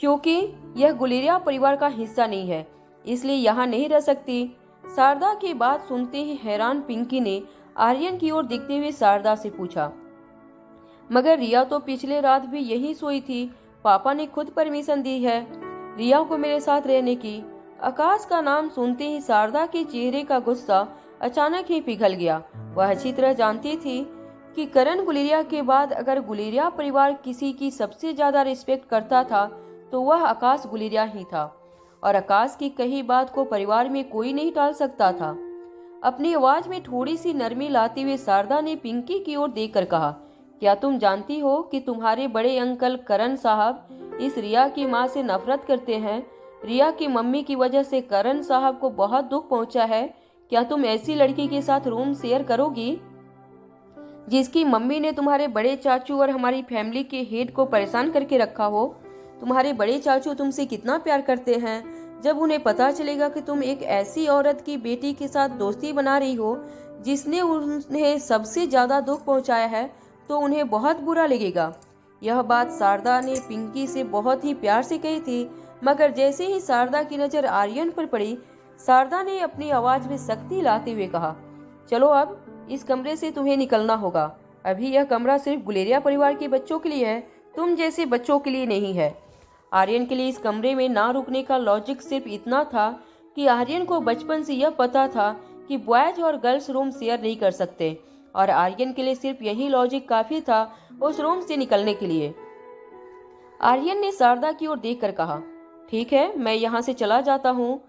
Speaker 2: क्योंकि यह गुलेरिया परिवार का हिस्सा नहीं है इसलिए यहाँ नहीं रह सकती। शारदा की बात सुनते ही हैरान पिंकी ने आर्यन की ओर देखते हुए शारदा से पूछा, मगर रिया तो पिछले रात भी यही सोई थी, पापा ने खुद परमिशन दी है रिया को मेरे साथ रहने की। आकाश का नाम सुनते ही शारदा के चेहरे का गुस्सा अचानक ही पिघल गया। वह अच्छी तरह जानती थी कि करण गुलेरिया के बाद अगर गुलेरिया परिवार किसी की सबसे ज्यादा रिस्पेक्ट करता था तो वह आकाश गुलेरिया ही था और आकाश की कही बात को परिवार में कोई नहीं टाल सकता था। अपनी आवाज में थोड़ी सी नरमी लाते हुए शारदा ने पिंकी की ओर देखकर कहा, क्या तुम जानती हो कि तुम्हारे बड़े अंकल करण साहब इस रिया की माँ से नफरत करते हैं? रिया की मम्मी की वजह से करण साहब को बहुत दुख पहुंचा है। क्या तुम ऐसी लड़की के साथ रूम शेयर करोगी जिसकी मम्मी ने तुम्हारे बड़े चाचू और हमारी फैमिली के हेड को परेशान करके रखा हो? तुम्हारे बड़े चाचू तुमसे कितना प्यार करते हैं। जब उन्हें पता चलेगा कि तुम एक ऐसी औरत की बेटी के साथ दोस्ती बना रही हो जिसने उन्हें सबसे ज्यादा दुख पहुंचाया है तो उन्हें बहुत बुरा लगेगा। यह बात शारदा ने पिंकी से बहुत ही प्यार से कही थी, मगर जैसे ही शारदा की नजर आर्यन पर पड़ी, शारदा ने अपनी आवाज में सख्ती लाते हुए कहा, चलो अब इस कमरे से तुम्हें निकलना होगा। अभी यह कमरा सिर्फ गुलेरिया परिवार के बच्चों के लिए है, तुम जैसे बच्चों के लिए नहीं है। आर्यन के लिए इस कमरे में ना रुकने का लॉजिक सिर्फ इतना था कि आर्यन को बचपन से यह पता था कि बॉयज और गर्ल्स रूम शेयर नहीं कर सकते और आर्यन के लिए सिर्फ यही लॉजिक काफी था उस रूम से निकलने के लिए। आर्यन ने शारदा की ओर देखकर कहा, ठीक है मैं यहाँ से चला जाता हूँ,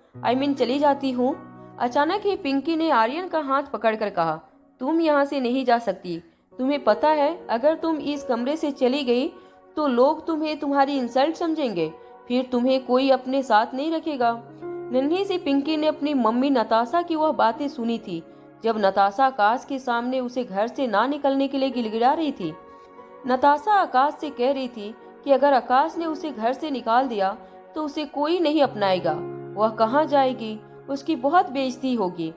Speaker 2: चली जाती हूँ। अचानक ही पिंकी ने आर्यन का हाथ पकड़कर कहा, तुम यहाँ से नहीं जा सकती। तुम्हें पता है अगर तुम इस कमरे से चली गई तो लोग तुम्हें तुम्हारी इंसल्ट समझेंगे, फिर तुम्हें कोई अपने साथ नहीं रखेगा। नन्ही सी पिंकी ने अपनी मम्मी नताशा की वह बातें सुनी थी जब नताशा आकाश के सामने उसे घर से ना निकलने के लिए गिड़गिड़ा रही थी। नताशा आकाश से कह रही थी कि अगर आकाश ने उसे घर से निकाल दिया तो उसे कोई नहीं अपनाएगा, वह कहाँ जाएगी, उसकी बहुत बेइज्जती होगी।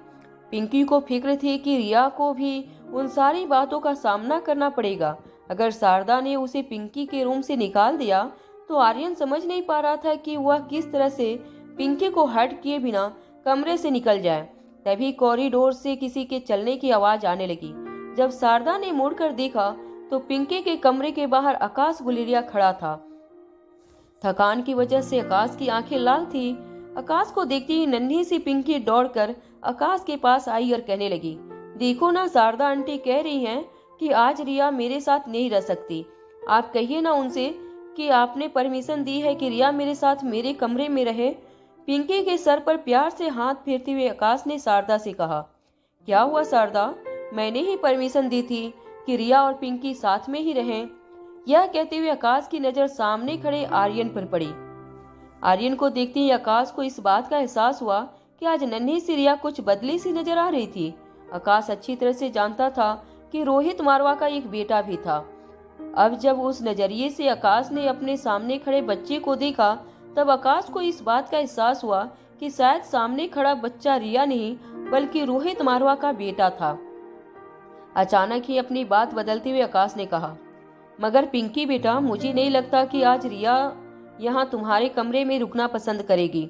Speaker 2: पिंकी को फिक्र थी कि रिया को भी उन सारी बातों का सामना करना पड़ेगा। अगर शारदा ने उसे पिंकी के रूम से निकाल दिया तो आर्यन समझ नहीं पा रहा था कि वह किस तरह से पिंकी को हर्ट किए बिना कमरे से निकल जाए। तभी कॉरिडोर से किसी के चलने की आवाज आने लगी। जब शारदा ने मुड़कर देखा तो पिंकी के कमरे के बाहर आकाश गुलेरिया खड़ा था। थकान की वजह से आकाश की आंखें लाल थी। आकाश को देखते ही नन्ही सी पिंकी दौड़कर आकाश के पास आई और कहने लगी, देखो ना शारदा आंटी कह रही हैं कि आज रिया मेरे साथ नहीं रह सकती। आप कहिए ना उनसे कि आपने परमिशन दी है कि रिया मेरे साथ मेरे कमरे में रहे। पिंकी के सर पर प्यार से हाथ फेरते हुए आकाश ने शारदा से कहा, क्या हुआ शारदा, मैंने ही परमिशन दी थी कि रिया और पिंकी साथ में ही रहें। यह कहते हुए आकाश की नजर सामने खड़े आर्यन पर पड़ी। आर्यन को देखते ही आकाश को इस बात का एहसास हुआ कि आज नन्ही सी रिया कुछ बदली सी नजर आ रही थी। आकाश अच्छी तरह से जानता था कि रोहित मारवा का एक बेटा भी था। अब जब उस नजरिए से आकाश ने अपने सामने खड़े बच्चे को देखा, तब आकाश को इस बात का एहसास हुआ कि शायद सामने खड़ा बच्चा रिया नहीं बल्कि रोहित मारवा का बेटा था। अचानक ही अपनी बात बदलते हुए आकाश ने कहा, मगर पिंकी बेटा, मुझे नहीं लगता कि आज रिया यहाँ तुम्हारे कमरे में रुकना पसंद करेगी।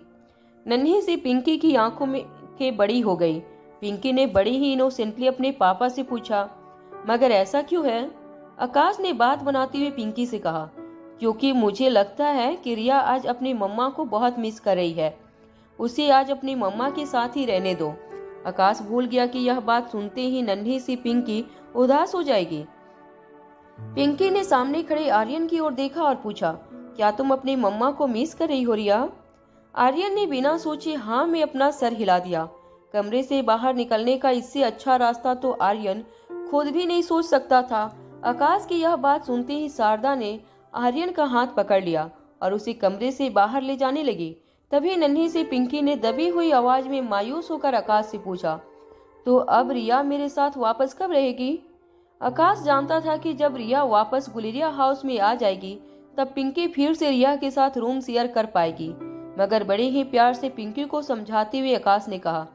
Speaker 2: नन्ही सी पिंकी की आंखों में के बड़ी हो गई। पिंकी ने बड़ी ही इनोसेंटली अपने पापा से पूछा, मगर ऐसा क्यों है? आकाश ने बात बनाते हुए पिंकी से कहा, क्योंकि मुझे लगता है कि रिया आज अपनी मम्मा को बहुत मिस कर रही है। उसे आज अपनी मम्मा के साथ ही रहने दो। आकाश भूल गया कि यह बात सुनते ही नन्ही सी पिंकी उदास हो जाएगी। पिंकी ने सामने खड़े आर्यन की ओर देखा और पूछा, क्या तुम अपनी मम्मा को मिस कर रही हो रिया? आर्यन ने बिना सोचे हाँ में अपना सर हिला दिया। कमरे से बाहर निकलने का इससे अच्छा रास्ता तो आर्यन खुद भी नहीं सोच सकता था। आकाश की यह बात सुनते ही शारदा ने आर्यन का हाथ पकड़ लिया और उसे कमरे से बाहर ले जाने लगी। तभी नन्ही सी पिंकी ने दबी हुई आवाज में मायूस होकर आकाश से पूछा, तो अब रिया मेरे साथ वापस कब रहेगी? आकाश जानता था कि जब रिया वापस गुलेरिया हाउस में आ जाएगी तब पिंकी फिर से रिया के साथ रूम शेयर कर पाएगी। मगर बड़े ही प्यार से पिंकी को समझाते हुए आकाश ने कहा,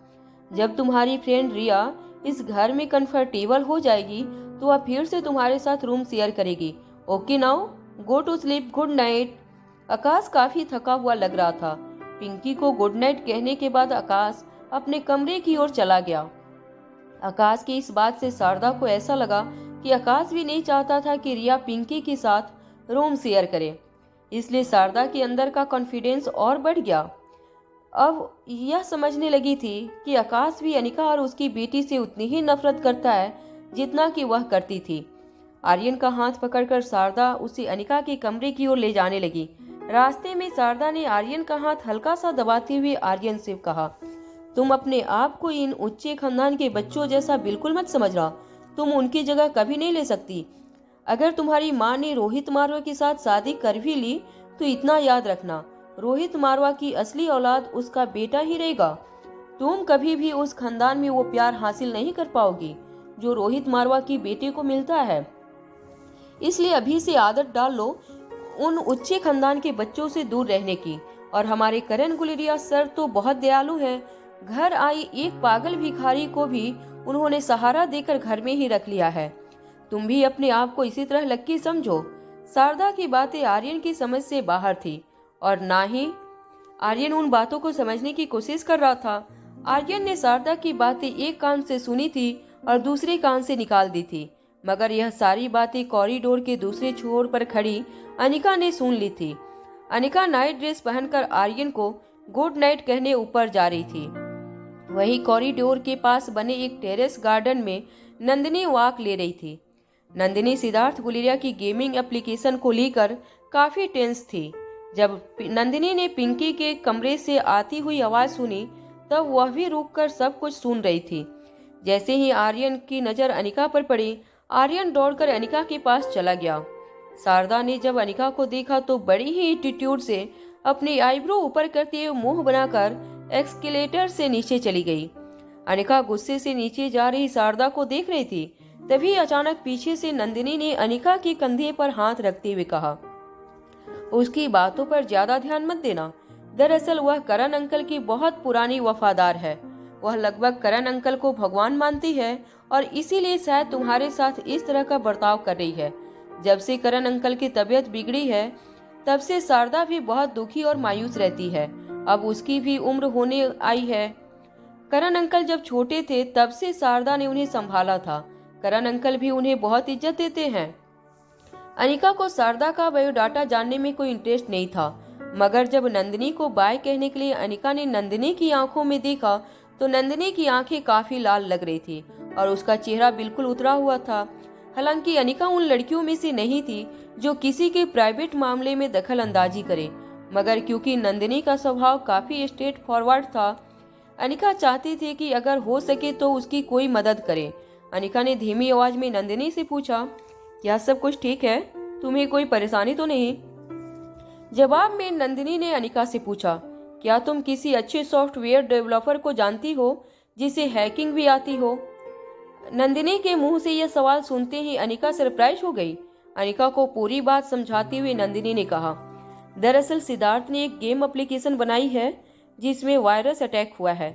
Speaker 2: जब तुम्हारी फ्रेंड रिया इस घर में कंफर्टेबल हो जाएगी तो वह फिर से तुम्हारे साथ रूम शेयर करेगी। Okay now, go to sleep, good night. Akash काफी थका हुआ लग रहा था। पिंकी को गुड नाइट कहने के बाद आकाश अपने कमरे की ओर चला गया। आकाश की इस बात से शारदा को ऐसा लगा कि आकाश भी नहीं चाहता था कि रिया पिंकी के साथ रूम शेयर करे, इसलिए शारदा के अंदर का कॉन्फिडेंस और बढ़ गया। अब यह समझने लगी थी कि आकाश भी अनिका और उसकी बेटी से उतनी ही नफरत करता है जितना कि वह करती थी। आर्यन का हाथ पकड़कर शारदा उसे अनिका के कमरे की ओर ले जाने लगी। रास्ते में शारदा ने आर्यन का हाथ हल्का सा दबाते हुए आर्यन से कहा, तुम अपने आप को इन उच्चे खानदान के बच्चों जैसा बिल्कुल मत समझना। तुम उनकी जगह कभी नहीं ले सकती। अगर तुम्हारी माँ ने रोहित मारवा के साथ शादी कर भी ली तो इतना याद रखना, रोहित मारवा की असली औलाद उसका बेटा ही रहेगा। तुम कभी भी उस खानदान में वो प्यार हासिल नहीं कर पाओगी जो रोहित मारवा की बेटे को मिलता है। इसलिए अभी से आदत डाल लो उन उच्चे खानदान के बच्चों से दूर रहने की। और हमारे करण गुलेरिया सर तो बहुत दयालु है। घर आई एक पागल भिखारी को भी उन्होंने सहारा देकर घर में ही रख लिया है। तुम भी अपने आप को इसी तरह लक्की समझो। शारदा की बातें आर्यन की समझ से बाहर थी और ना ही आर्यन उन बातों को समझने की कोशिश कर रहा था। आर्यन ने शारदा की बातें एक कान से सुनी थी और दूसरे कान से निकाल दी थी, मगर यह सारी बातें कॉरिडोर के दूसरे छोर पर खड़ी अनिका ने सुन ली थी। अनिका नाइट ड्रेस पहनकर आर्यन को गुड नाइट कहने ऊपर जा रही थी। वही कॉरिडोर के पास बने एक टेरेस गार्डन में नंदिनी वॉक ले रही थी। नंदिनी सिद्धार्थ गुलेरिया की गेमिंग एप्लीकेशन को लेकर काफी टेंस थी। जब नंदिनी ने पिंकी के कमरे से आती हुई आवाज सुनी तब वह भी रुककर सब कुछ सुन रही थी। जैसे ही आर्यन की नजर अनिका पर पड़ी, आर्यन दौड़कर अनिका के पास चला गया। शारदा ने जब अनिका को देखा तो बड़ी ही एटीट्यूड से अपनी आईब्रो ऊपर करते हुए मुंह बनाकर एस्केलेटर से नीचे चली गई। अनिका गुस्से से नीचे जा रही शारदा को देख रही थी। तभी अचानक पीछे से नंदिनी ने अनिका के कंधे पर हाथ रखते हुए कहा, उसकी बातों पर ज्यादा ध्यान मत देना। दरअसल वह करण अंकल की बहुत पुरानी वफादार है। वह लगभग करण अंकल को भगवान मानती है और इसीलिए शायद तुम्हारे साथ इस तरह का बर्ताव कर रही है। जब से करण अंकल की तबीयत बिगड़ी है तब से शारदा भी बहुत दुखी और मायूस रहती है। अब उसकी भी उम्र होने आई है। करण अंकल जब छोटे थे तब से शारदा ने उन्हें संभाला था। करण अंकल भी उन्हें बहुत इज्जत देते हैं। अनिका को शारदा का बायोडाटा जानने में कोई इंटरेस्ट नहीं था, मगर जब नंदिनी को बाय कहने के लिए अनिका ने नंदिनी की आंखों में देखा तो नंदिनी की आंखें काफी लाल लग रही थी और उसका चेहरा बिल्कुल उतरा हुआ था। हालांकि अनिका उन लड़कियों में से नहीं थी जो किसी के प्राइवेट मामले में दखल अंदाजी करे, मगर क्योंकि नंदिनी का स्वभाव काफी स्ट्रेट फॉरवर्ड था, अनिका चाहती थी कि अगर हो सके तो उसकी कोई मदद करे। अनिका ने धीमी आवाज में नंदिनी से पूछा, क्या सब कुछ ठीक है? तुम्हें कोई परेशानी तो नहीं? जवाब में नंदिनी ने अनिका से पूछा, क्या तुम किसी अच्छे सॉफ्टवेयर डेवलपर को जानती हो जिसे हैकिंग भी आती हो? नंदिनी के मुंह से यह सवाल सुनते ही अनिका सरप्राइज हो गई। अनिका को पूरी बात समझाते हुए नंदिनी ने कहा, दरअसल सिद्धार्थ ने एक गेम एप्लीकेशन बनाई है जिसमें वायरस अटैक हुआ है,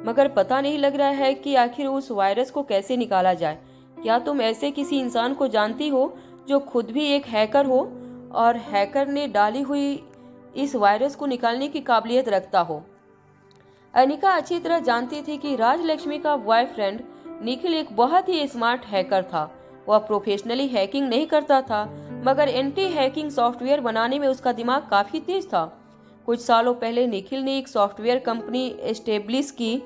Speaker 2: मगर पता नहीं लग रहा है कि आखिर उस वायरस को कैसे निकाला जाए। क्या तुम ऐसे किसी इंसान को जानती हो जो खुद भी एक हैकर हो और हैकर ने डाली हुई इस वायरस को निकालने की काबिलियत रखता हो? अनिका अच्छी तरह जानती थी कि राजलक्ष्मी का बॉयफ्रेंड निखिल एक बहुत ही स्मार्ट हैकर था। वह प्रोफेशनली हैकिंग नहीं करता था, मगर एंटी हैकिंग सॉफ्टवेयर बनाने में उसका दिमाग काफी तेज था। कुछ सालों पहले निखिल ने एक सॉफ्टवेयर कंपनी एस्टेब्लिश की,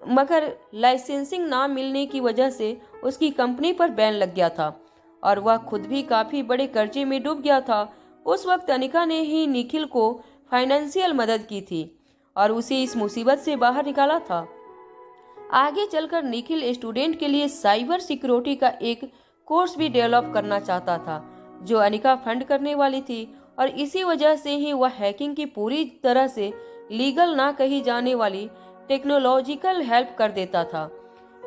Speaker 2: मगर लाइसेंसिंग ना मिलने की वजह से उसकी कंपनी पर बैन लग गया था और वह खुद भी काफी बड़े कर्जे में डूब गया था। उस वक्त अनिका ने ही निखिल को फाइनेंशियल मदद की थी और उसे इस मुसीबत से बाहर निकाला था। आगे चलकर निखिल स्टूडेंट के लिए साइबर सिक्योरिटी का एक कोर्स भी डेवलप करना चाहता था, जो अनिका फंड करने वाली थी, और इसी वजह से ही वह हैकिंग की पूरी तरह से लीगल ना कही जाने वाली टेक्नोलॉजिकल हेल्प कर देता था।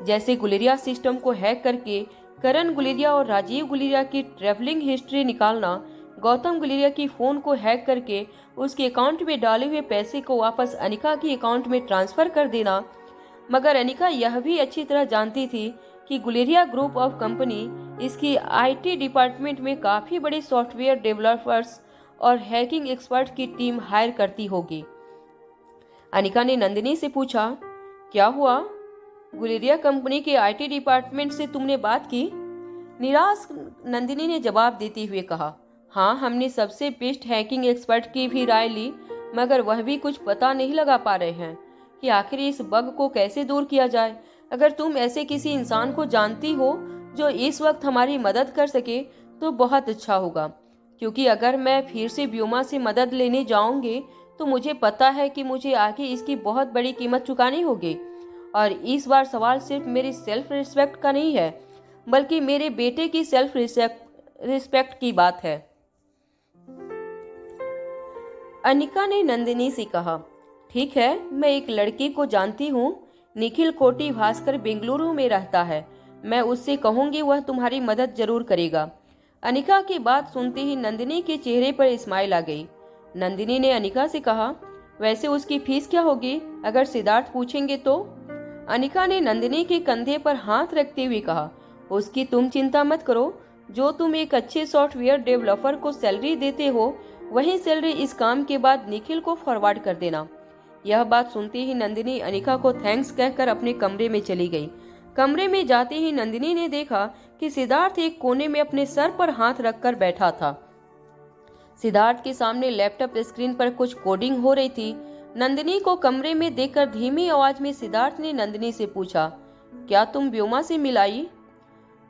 Speaker 2: जैसे गुलेरिया सिस्टम को हैक करके करण गुलेरिया और राजीव गुलेरिया की ट्रैवलिंग हिस्ट्री निकालना, गौतम गुलेरिया की फोन को हैक करके उसके अकाउंट में डाले हुए पैसे को वापस अनिका की अकाउंट में ट्रांसफर कर देना। मगर अनिका यह भी अच्छी तरह जानती थी कि गुलेरिया ग्रुप ऑफ कंपनी इसकी आईटी डिपार्टमेंट में काफी बड़े सॉफ्टवेयर डेवलपर्स और हैकिंग एक्सपर्ट की टीम हायर करती होगी। अनिका ने नंदिनी से पूछा, क्या हुआ? गुलेरिया कंपनी के आईटी डिपार्टमेंट से तुमने बात की? निराश नंदिनी ने जवाब देते हुए कहा, हाँ, हमने सबसे बेस्ट हैकिंग एक्सपर्ट की भी राय ली, मगर वह भी कुछ पता नहीं लगा पा रहे हैं कि आखिर इस बग को कैसे दूर किया जाए। अगर तुम ऐसे किसी इंसान को जानती हो जो इस वक्त हमारी मदद कर सके तो बहुत अच्छा होगा, क्योंकि अगर मैं फिर से व्योमा से मदद लेने जाऊंगी तो मुझे पता है कि मुझे आगे इसकी बहुत बड़ी कीमत चुकानी होगी। और इस बार सवाल सिर्फ मेरी सेल्फ रिस्पेक्ट का नहीं है, बल्कि मेरे बेटे की सेल्फ रिस्पेक्ट की बात है। अनिका ने नंदिनी से कहा, ठीक है, मैं एक लड़की को जानती हूँ, निखिल कोटी भास्कर बेंगलुरु में रहता है। मैं उससे कहूंगी, वह तुम्हारी मदद जरूर करेगा। अनिका की बात सुनते ही नंदिनी के चेहरे पर स्माइल आ गई। नंदिनी ने अनिका से कहा, वैसे उसकी फीस क्या होगी अगर सिद्धार्थ पूछेंगे तो? अनिका ने नंदिनी के कंधे पर हाथ रखते हुए कहा, उसकी तुम चिंता मत करो, जो तुम एक अच्छे सॉफ्टवेयर डेवलपर को सैलरी देते हो वही सैलरी इस काम के बाद निखिल को फॉरवर्ड कर देना। यह बात सुनते ही नंदिनी अनिका को थैंक्स कहकर अपने कमरे में चली गई। कमरे में जाते ही नंदिनी ने देखा कि सिद्धार्थ एक कोने में अपने सर पर हाथ रखकर बैठा था। सिद्धार्थ के सामने लैपटॉप स्क्रीन पर कुछ कोडिंग हो रही थी। नंदिनी को कमरे में देखकर धीमी आवाज में सिद्धार्थ ने नंदिनी से पूछा, क्या तुम व्योमा से मिल आई?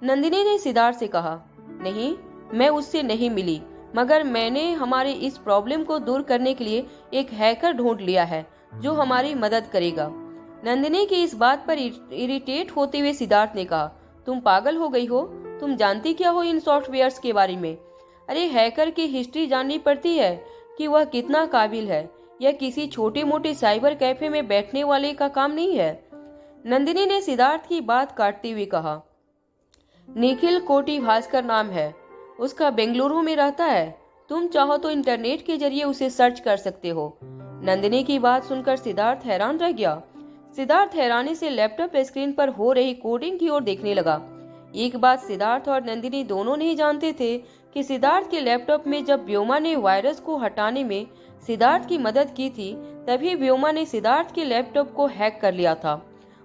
Speaker 2: नंदिनी ने सिद्धार्थ से कहा, नहीं, मैं उससे नहीं मिली, मगर मैंने हमारे इस प्रॉब्लम को दूर करने के लिए एक हैकर ढूंढ लिया है जो हमारी मदद करेगा। नंदिनी की इस बात पर इरिटेट होते हुए सिद्धार्थ ने कहा, तुम पागल हो गई हो? तुम जानती क्या हो इन सॉफ्टवेयर्स के बारे में? अरे, हैकर की हिस्ट्री जाननी पड़ती है कि वह कितना काबिल है। यह किसी छोटे मोटे साइबर कैफे में बैठने वाले का काम नहीं है। नंदिनी ने सिद्धार्थ की बात काटते हुए कहा, निखिल कोटी भास्कर नाम है उसका, बेंगलुरु में रहता है। तुम चाहो तो इंटरनेट के जरिए उसे सर्च कर सकते हो। नंदिनी की बात सुनकर सिद्धार्थ हैरान रह गया। सिद्धार्थ हैरानी से लैपटॉप स्क्रीन पर हो रही कोडिंग की ओर देखने लगा। एक बात सिद्धार्थ और नंदिनी दोनों नहीं जानते थे कि सिद्धार्थ के लैपटॉप में जब व्योमा ने वायरस को हटाने में सिद्धार्थ की मदद की थी, तभी व्योमा ने सिद्धार्थ के लैपटॉप को हैक कर लिया था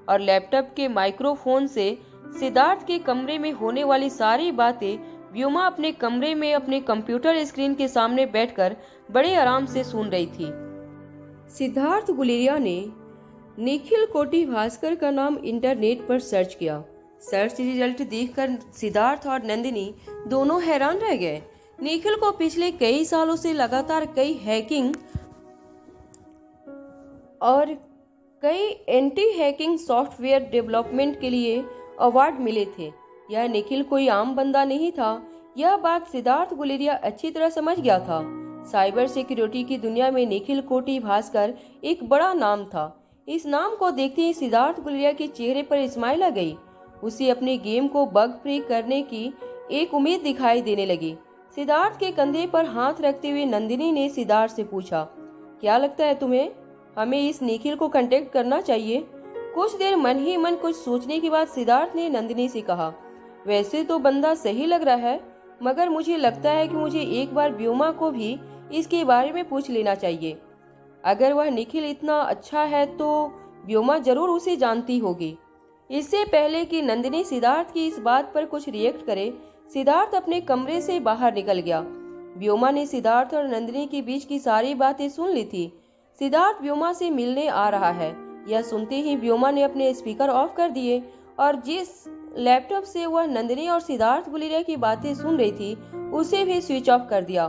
Speaker 2: और लैपटॉप के माइक्रोफोन से सिद्धार्थ के कमरे में होने वाली सारी बातें व्योमा अपने कमरे में अपने कंप्यूटर स्क्रीन के सामने बैठकर बड़े आराम से सुन रही थी।
Speaker 1: सिद्धार्थ गुलेरिया ने निखिल कोटी भास्कर का नाम इंटरनेट पर सर्च किया। सर्च रिजल्ट देखकर सिद्धार्थ और नंदिनी दोनों हैरान रह गए। निखिल को पिछले कई सालों से लगातार कई हैकिंग और कई एंटी हैकिंग सॉफ्टवेयर डेवलपमेंट के लिए अवार्ड मिले थे। यह निखिल कोई आम बंदा नहीं था। यह बात सिद्धार्थ गुलेरिया अच्छी तरह समझ गया था। साइबर सिक्योरिटी की दुनिया में निखिल कोटी भास्कर एक बड़ा नाम था। इस नाम को देखते ही सिद्धार्थ गुलेरिया के चेहरे पर स्माइल आ गई। उसे अपने गेम को बग फ्री करने की एक उम्मीद दिखाई देने लगी। सिद्धार्थ के कंधे पर हाथ रखते हुए नंदिनी ने सिद्धार्थ से पूछा, क्या लगता है तुम्हें, हमें इस निखिल को कांटेक्ट करना चाहिए? कुछ देर मन ही मन कुछ सोचने के बाद सिद्धार्थ ने नंदिनी से कहा, वैसे तो बंदा सही लग रहा है, मगर मुझे लगता है कि मुझे एक बार व्योमा को भी इसके बारे में पूछ लेना चाहिए। अगर वह निखिल इतना अच्छा है तो व्योमा जरूर उसे जानती होगी। इससे पहले कि नंदिनी सिद्धार्थ की इस बात पर कुछ रिएक्ट करे, सिद्धार्थ अपने कमरे से बाहर निकल गया। व्योमा ने सिद्धार्थ और नंदिनी के बीच की सारी बातें सुन ली थी। सिद्धार्थ व्योमा से मिलने आ रहा है, यह सुनते ही व्योमा ने अपने स्पीकर ऑफ कर दिए और जिस लैपटॉप से वह नंदिनी और सिद्धार्थ गुलेरिया की बातें सुन रही थी उसे भी स्विच ऑफ कर दिया।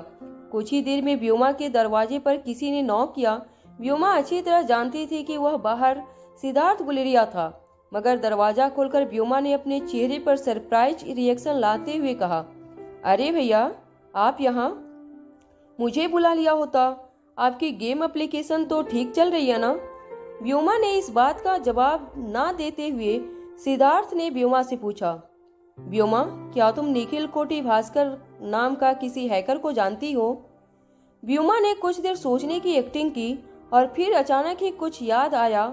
Speaker 1: कुछ ही देर में व्योमा के दरवाजे पर किसी ने नॉक किया। व्योमा अच्छी तरह जानती थी कि वह बाहर सिद्धार्थ गुलेरिया था, मगर दरवाजा खोलकर व्योमा ने अपने चेहरे पर सरप्राइज रिएक्शन लाते हुए कहा, अरे भैया, आप यहाँ? मुझे बुला लिया होता। आपकी गेम एप्लीकेशन तो ठीक चल रही है ना? व्योमा ने इस बात का जवाब ना देते हुए सिद्धार्थ ने व्योमा से पूछा, व्योमा, क्या तुम निखिल कोटी भास्कर नाम का किसी हैकर को जानती हो? व्योमा ने कुछ देर सोचने की एक्टिंग की और फिर अचानक ही कुछ याद आया।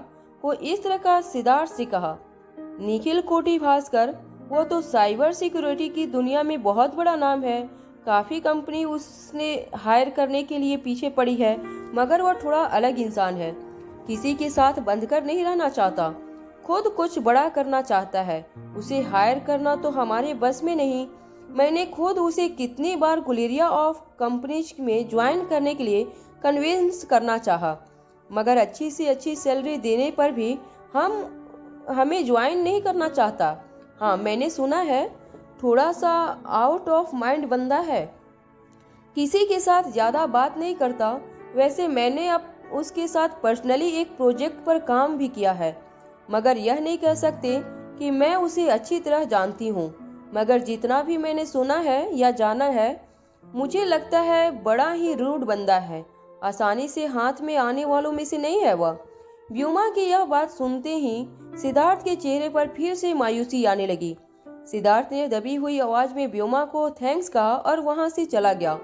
Speaker 1: वो इस तरह का सिद्धार्थ से कहा, निखिल कोटी भास्कर, वो तो साइबर सिक्योरिटी की दुनिया में बहुत बड़ा नाम है। काफी कंपनी उसने हायर करने के लिए पीछे पड़ी है, मगर वह थोड़ा अलग इंसान है। किसी के साथ बंध कर नहीं रहना चाहता, खुद कुछ बड़ा करना चाहता है। उसे हायर करना तो हमारे बस में नहीं। मैंने खुद उसे कितनी बार गुलेरिया ऑफ कंपनीज में ज्वाइन करने के लिए कन्विंस करना चाहा, मगर अच्छी से अच्छी सैलरी देने पर भी हमें ज्वाइन नहीं करना चाहता। हाँ, मैंने सुना है थोड़ा सा आउट ऑफ माइंड बंदा है, किसी के साथ ज़्यादा बात नहीं करता। वैसे मैंने अब उसके साथ पर्सनली एक प्रोजेक्ट पर काम भी किया है, मगर यह नहीं कह सकते कि मैं उसे अच्छी तरह जानती हूँ। मगर जितना भी मैंने सुना है या जाना है, मुझे लगता है बड़ा ही रूड बंदा है। आसानी से हाथ में आने वालों में से नहीं है वह। व्योमा की यह बात सुनते ही सिद्धार्थ के चेहरे पर फिर से मायूसी आने लगी। सिद्धार्थ ने दबी हुई आवाज में व्योमा को थैंक्स कहा और वहां से चला गया।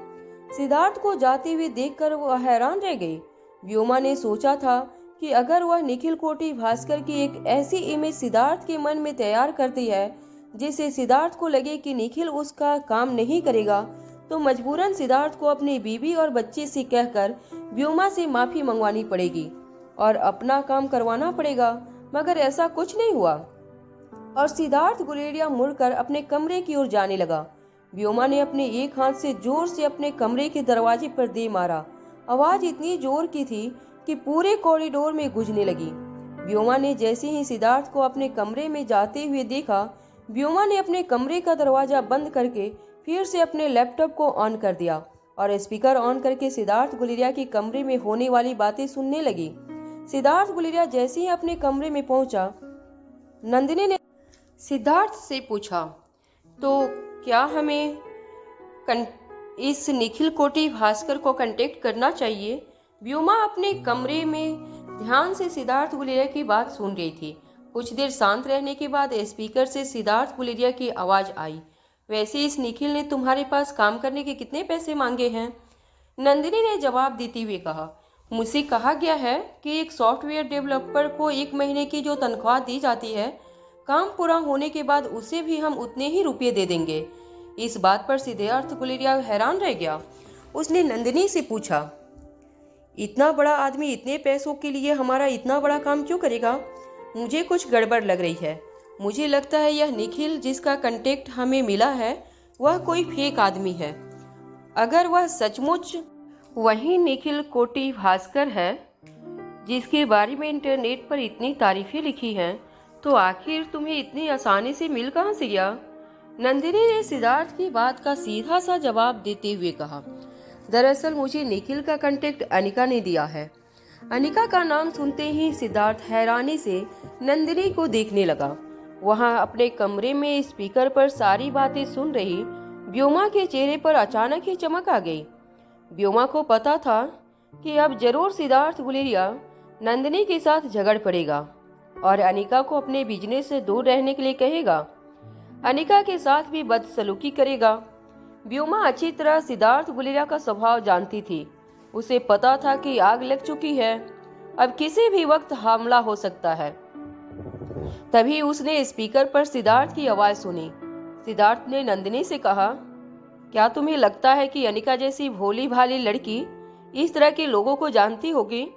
Speaker 1: सिद्धार्थ को जाते हुए देखकर वह हैरान रह गई। व्योमा ने सोचा था कि अगर वह निखिल कोटी भास्कर की एक ऐसी इमेज सिद्धार्थ के मन में तैयार करती है जिससे सिद्धार्थ को लगे कि निखिल उसका काम नहीं करेगा, तो मजबूरन सिद्धार्थ को अपनी बीवी और बच्चे से कहकर व्योमा से माफी मंगवानी पड़ेगी और अपना काम करवाना पड़ेगा। मगर ऐसा कुछ नहीं हुआ और सिद्धार्थ गुलेरिया मुड़कर अपने कमरे की ओर जाने लगा। व्योमा ने अपने एक हाथ से जोर से अपने कमरे के दरवाजे पर दे मारा। आवाज इतनी जोर की थी कि पूरे कॉरिडोर में गूंजने लगी। व्योमा ने जैसे ही सिद्धार्थ को अपने कमरे में जाते हुए देखा, व्योमा ने अपने कमरे का दरवाजा बंद करके फिर से अपने लैपटॉप को ऑन कर दिया और स्पीकर ऑन करके सिद्धार्थ गुलेरिया के कमरे में होने वाली बातें सुनने लगी। सिद्धार्थ गुलेरिया जैसे ही अपने कमरे में पहुंचा, नंदिनी ने सिद्धार्थ से पूछा, तो क्या हमें इस निखिल कोटी भास्कर को कांटेक्ट करना चाहिए? व्योमा अपने कमरे में ध्यान से सिद्धार्थ गुलेरिया की बात सुन रही थी। कुछ देर शांत रहने के बाद स्पीकर से सिद्धार्थ गुलेरिया की आवाज आई, वैसे इस निखिल ने तुम्हारे पास काम करने के कितने पैसे मांगे हैं? नंदिनी ने जवाब देते हुए कहा, मुझसे कहा गया है कि एक सॉफ्टवेयर डेवलपर को 1 महीने की जो तनख्वाह दी जाती है, काम पूरा होने के बाद उसे भी हम उतने ही रुपये दे देंगे। इस बात पर सिद्धार्थ गुलेरिया हैरान रह गया। उसने नंदिनी से पूछा, इतना बड़ा आदमी इतने पैसों के लिए हमारा इतना बड़ा काम क्यों करेगा? मुझे कुछ गड़बड़ लग रही है। मुझे लगता है यह निखिल जिसका कांटेक्ट हमें मिला है वह कोई फेक आदमी है। अगर वह सचमुच वही निखिल कोटी भास्कर है जिसके बारे में इंटरनेट पर इतनी तारीफें लिखी हैं, तो आखिर तुम्हें इतनी आसानी से मिल कहां से गया? नंदिनी ने सिद्धार्थ की बात का सीधा सा जवाब देते हुए कहा, दरअसल मुझे निखिल का कांटेक्ट अनिका ने दिया है। अनिका का नाम सुनते ही सिद्धार्थ हैरानी से नंदिनी को देखने लगा। वहां अपने कमरे में स्पीकर पर सारी बातें सुन रही व्योमा के चेहरे पर अचानक ही चमक आ गई। व्योमा को पता था कि अब जरूर सिद्धार्थ गुलेरिया नंदिनी के साथ झगड़ पड़ेगा और अनिका को अपने बिजनेस से दूर रहने के लिए कहेगा। अनिका के साथ भी बदसलूकी करेगा। व्योमा अच्छी तरह सिद्धार्थ गुलेरिया का स्वभाव जानती थी। उसे पता था कि आग लग चुकी है, अब किसी भी वक्त हमला हो सकता है। तभी उसने स्पीकर पर सिद्धार्थ की आवाज सुनी। सिद्धार्थ ने नंदिनी से कहा, क्या तुम्हें लगता है कि अनिका जैसी भोली भाली लड़की इस तरह के लोगों को जानती होगी?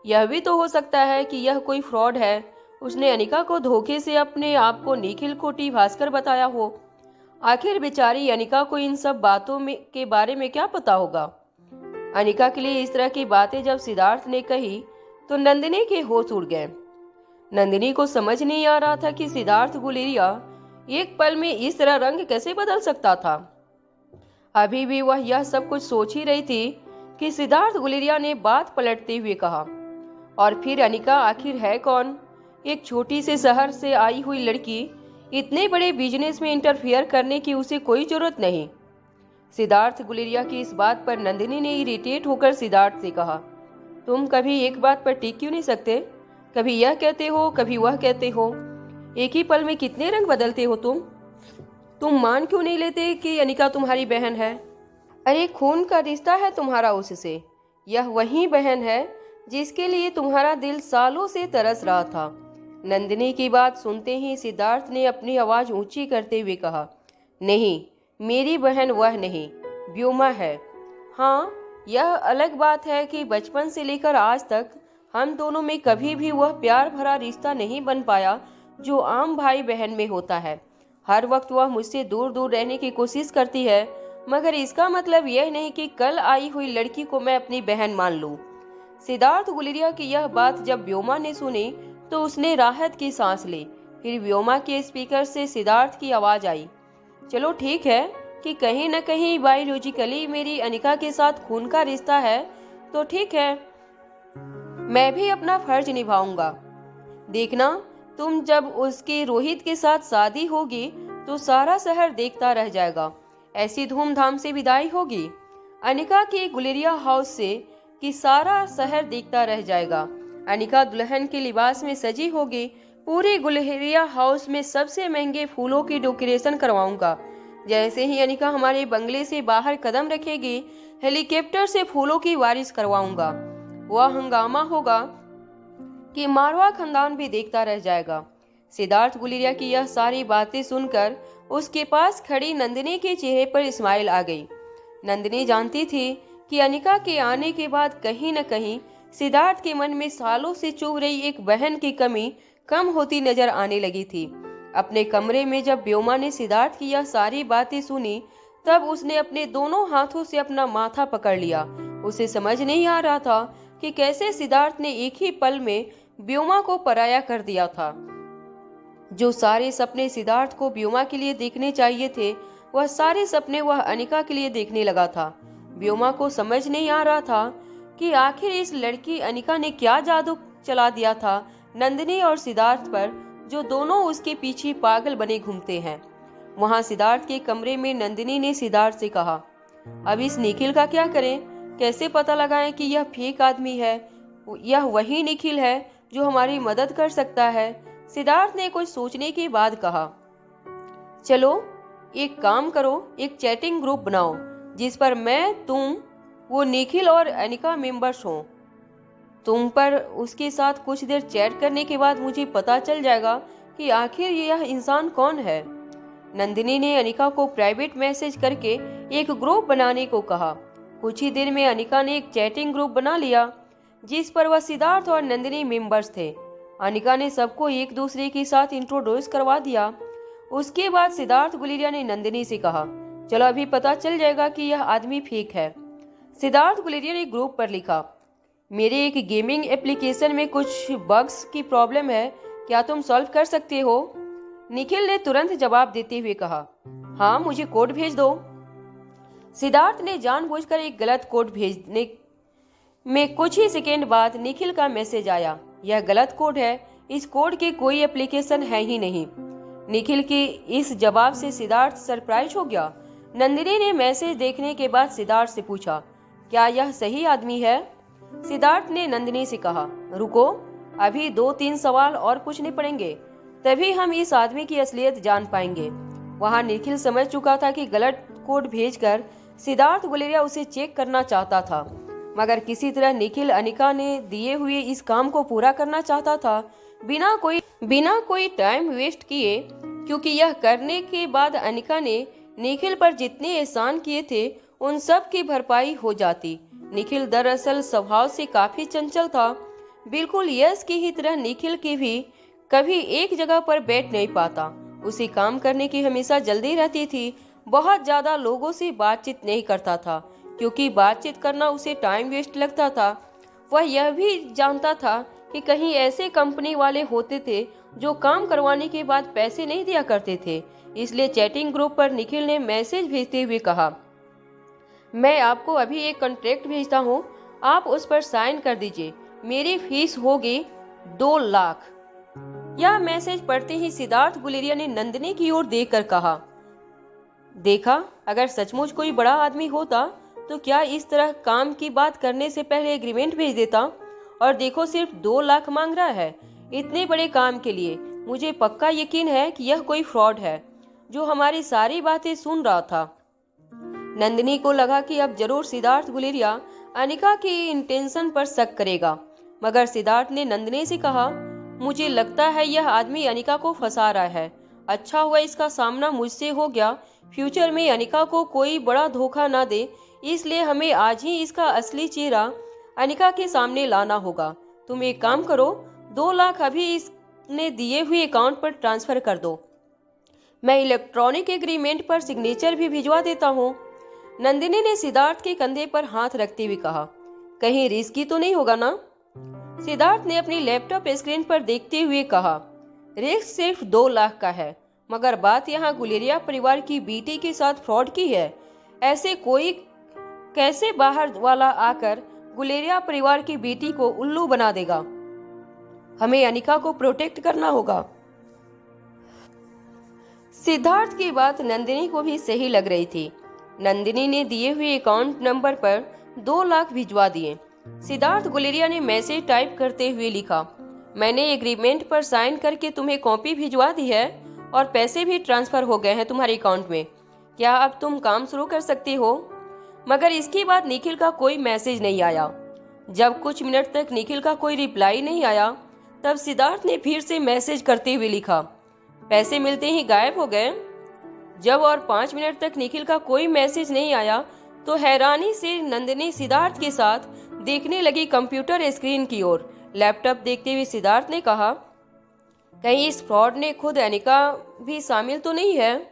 Speaker 1: यह भी तो हो सकता है कि यह कोई फ्रॉड है। उसने अनिका को धोखे से अपने आप को निखिल कोटी भास्कर बताया हो। आखिर बेचारी अनिका को इन सब बातों के बारे में क्या पता होगा। अनिका के लिए इस तरह की बातें जब सिद्धार्थ ने कही तो नंदिनी के होश उड़ गए। नंदिनी को समझ नहीं आ रहा था कि सिद्धार्थ गुलेरिया एक पल में इस तरह रंग कैसे बदल सकता था। अभी भी वह यह सब कुछ सोच ही रही थी कि सिद्धार्थ गुलेरिया ने बात पलटते हुए कहा, और फिर अनिका आखिर है कौन? एक छोटी से शहर से आई हुई लड़की, इतने बड़े बिजनेस में इंटरफियर करने की उसे कोई जरूरत नहीं। सिद्धार्थ गुलेरिया की इस बात पर नंदिनी ने इरिटेट होकर सिद्धार्थ से कहा, तुम कभी एक बात पर टिक क्यों नहीं सकते? कभी यह कहते हो, कभी वह कहते हो। एक ही पल में कितने रंग बदलते हो तुम मान क्यों नहीं लेते कि अनिका तुम्हारी बहन है? अरे खून का रिश्ता है तुम्हारा उससे। यह वही बहन है जिसके लिए तुम्हारा दिल सालों से तरस रहा था। नंदिनी की बात सुनते ही सिद्धार्थ ने अपनी आवाज ऊंची करते हुए कहा, नहीं, मेरी बहन वह नहीं, व्योमा है। हाँ, यह अलग बात है कि बचपन से लेकर आज तक हम दोनों में कभी भी वह प्यार भरा रिश्ता नहीं बन पाया जो आम भाई बहन में होता है। हर वक्त वह मुझसे दूर दूर रहने की कोशिश करती है, मगर इसका मतलब यह नहीं कि कल आई हुई लड़की को मैं अपनी बहन मान लूं। सिद्धार्थ गुलेरिया की यह बात जब व्योमा ने सुनी तो उसने राहत की सांस ली। फिर व्योमा के स्पीकर से सिद्धार्थ की आवाज आई, चलो ठीक है कि कहीं न कहीं बायोलॉजिकली मेरी अनिका के साथ खून का रिश्ता है, तो ठीक है, मैं भी अपना फर्ज निभाऊंगा। देखना, तुम जब उसके रोहित के साथ शादी होगी तो सारा शहर देखता रह जाएगा। ऐसी धूमधाम से विदाई होगी अनिका के गुलेरिया हाउस से कि सारा शहर देखता रह जाएगा। अनिका दुल्हन के लिबास में सजी होगी। पूरे गुलेरिया हाउस में सबसे महंगे फूलों की डेकोरेशन करवाऊंगा। जैसे ही अनिका हमारे बंगले से बाहर कदम रखेगी, हेलीकॉप्टर से फूलों की बारिश करवाऊंगा। वह हंगामा होगा कि मारवा खानदान भी देखता रह जाएगा। सिद्धार्थ गुलेरिया की यह सारी बातें सुनकर उसके पास खड़ी नंदिनी के चेहरे पर स्माइल आ गई। नंदिनी जानती थी कि अनिका के आने के बाद कहीं न कहीं सिद्धार्थ के मन में सालों से चुभ रही एक बहन की कमी कम होती नजर आने लगी थी। अपने कमरे में जब व्योमा ने सिद्धार्थ की यह सारी बातें सुनी, तब उसने अपने दोनों हाथों से अपना माथा पकड़ लिया। उसे समझ नहीं आ रहा था कि कैसे सिद्धार्थ ने एक ही पल में व्योमा को पराया कर दिया था। जो सारे सपने सिद्धार्थ को व्योमा के लिए देखने चाहिए थे, वह सारे सपने वह अनिका के लिए देखने लगा था। व्योमा को समझ नहीं आ रहा था कि आखिर इस लड़की अनिका ने क्या जादू चला दिया था नंदिनी और सिद्धार्थ पर, जो दोनों उसके पीछे पागल बने घूमते हैं। वहां सिद्धार्थ के कमरे में नंदिनी ने सिद्धार्थ से कहा, अब इस निखिल का क्या करें? कैसे पता लगाएं कि यह फेक आदमी है? यह वही निखिल है जो हमारी मदद कर सकता है। सिद्धार्थ ने कुछ सोचने के बाद कहा, चलो एक काम करो, एक चैटिंग ग्रुप बनाओ जिस पर मैं, तुम, वो निखिल और अनिका मेंबर्स हों। तुम पर उसके साथ कुछ देर चैट करने के बाद मुझे पता चल जाएगा कि आखिर यह इंसान कौन है। नंदिनी ने अनिका को प्राइवेट मैसेज करके एक ग्रुप बनाने को कहा। कुछ ही देर में अनिका ने एक चैटिंग ग्रुप बना लिया जिस पर वह सिद्धार्थ और नंदिनी मेंबर्स थे। अनिका ने सबको एक दूसरे के साथ इंट्रोड्यूस करवा दिया। उसके बाद सिद्धार्थ गुलेरिया ने नंदिनी से कहा, चलो अभी पता चल जाएगा कि यह आदमी फेक है। सिद्धार्थ गुलेरिया ने ग्रुप पर लिखा, मेरे एक गेमिंग एप्लीकेशन में कुछ बग्स की प्रॉब्लम है, क्या तुम सॉल्व कर सकते हो? निखिल ने तुरंत जवाब देते हुए कहा, हाँ, मुझे कोड भेज दो। सिद्धार्थ ने जानबूझकर एक गलत कोड भेजने में कुछ ही सेकेंड बाद निखिल का मैसेज आया, यह गलत कोड है, इस कोड के कोई एप्लीकेशन है ही नहीं।
Speaker 2: निखिल के इस जवाब से सिद्धार्थ सरप्राइज हो गया। नंदिनी ने मैसेज देखने के बाद सिद्धार्थ से पूछा, क्या यह सही आदमी है? सिद्धार्थ ने नंदिनी से कहा, रुको, अभी 2-3 सवाल और पूछने पड़ेंगे, तभी हम इस आदमी की असलियत जान पाएंगे। वहां निखिल समझ चुका था कि गलत कोड भेजकर सिद्धार्थ गुलेरिया उसे चेक करना चाहता था, मगर किसी तरह निखिल अनिका ने दिए हुए इस काम को पूरा करना चाहता था, बिना कोई टाइम वेस्ट किए, क्योंकि यह करने के बाद अनिका ने निखिल पर जितने एहसान किए थे उन सब की भरपाई हो जाती। निखिल दरअसल स्वभाव से काफी चंचल था, बिल्कुल यश की ही तरह निखिल की भी कभी एक जगह पर बैठ नहीं पाता। उसे काम करने की हमेशा जल्दी रहती थी, बहुत ज्यादा लोगों से बातचीत नहीं करता था, क्योंकि बातचीत करना उसे टाइम वेस्ट लगता था। वह यह भी जानता था कि कहीं ऐसे कंपनी वाले होते थे जो काम करवाने के बाद पैसे नहीं दिया करते थे, इसलिए चैटिंग ग्रुप पर निखिल ने मैसेज भेजते हुए कहा, मैं आपको अभी एक कॉन्ट्रैक्ट भेजता हूँ, आप उस पर साइन कर दीजिए, मेरी फीस होगी 2 लाख। यह मैसेज पढ़ते ही सिद्धार्थ गुलेरिया ने नंदिनी की ओर देखकर कहा, देखा, अगर सचमुच कोई बड़ा आदमी होता तो क्या इस तरह काम की बात करने से पहले एग्रीमेंट भेज देता, और देखो सिर्फ 2 लाख मांग रहा है इतने बड़े काम के लिए। मुझे पक्का यकीन है कि यह कोई फ्रॉड है जो हमारी सारी बातें सुन रहा था। नंदिनी को लगा कि अब जरूर सिद्धार्थ गुलेरिया अनिका की इंटेंशन पर शक करेगा, मगर सिद्धार्थ ने नंदिनी से कहा, मुझे लगता है यह आदमी अनिका को फंसा रहा है। अच्छा हुआ इसका सामना मुझसे हो गया, फ्यूचर में अनिका को कोई बड़ा धोखा ना दे, इसलिए हमें आज ही इसका असली चेहरा अनिका के सामने लाना होगा। तुम एक काम करो, 2 लाख अभी इसने दिए हुए अकाउंट पर ट्रांसफर कर दो, मैं इलेक्ट्रॉनिक एग्रीमेंट पर सिग्नेचर भी भिजवा देता हूँ। नंदिनी ने सिद्धार्थ के कंधे पर हाथ रखते हुए कहा, कहीं रिस्की तो नहीं होगा ना? सिद्धार्थ ने अपनी लैपटॉप स्क्रीन पर देखते हुए कहा, रिस्क सिर्फ 2 लाख का है, मगर बात यहाँ गुलेरिया परिवार की बेटी के साथ फ्रॉड की है। ऐसे कोई कैसे बाहर वाला आकर गुलेरिया परिवार की बेटी को उल्लू बना देगा? हमें अनिका को प्रोटेक्ट करना होगा। सिद्धार्थ की बात नंदिनी को भी सही लग रही थी। नंदिनी ने दिए हुए अकाउंट नंबर पर 2 लाख भिजवा दिए। सिद्धार्थ गुलेरिया ने मैसेज टाइप करते हुए लिखा, मैंने एग्रीमेंट पर साइन करके तुम्हें कॉपी भिजवा दी है और पैसे भी ट्रांसफर हो गए हैं तुम्हारे अकाउंट में। क्या अब तुम काम शुरू कर सकती हो? मगर इसके बाद निखिल का कोई मैसेज नहीं आया। जब कुछ मिनट तक निखिल का कोई रिप्लाई नहीं आया, तब सिद्धार्थ ने फिर से मैसेज करते हुए लिखा, पैसे मिलते ही गायब हो गए। जब और 5 मिनट तक निखिल का कोई मैसेज नहीं आया तो हैरानी से नंदिनी सिद्धार्थ के साथ देखने लगी कंप्यूटर स्क्रीन की ओर। लैपटॉप देखते हुए सिद्धार्थ ने कहा, कहीं इस फ्रॉड ने खुद अनिका भी शामिल तो नहीं है?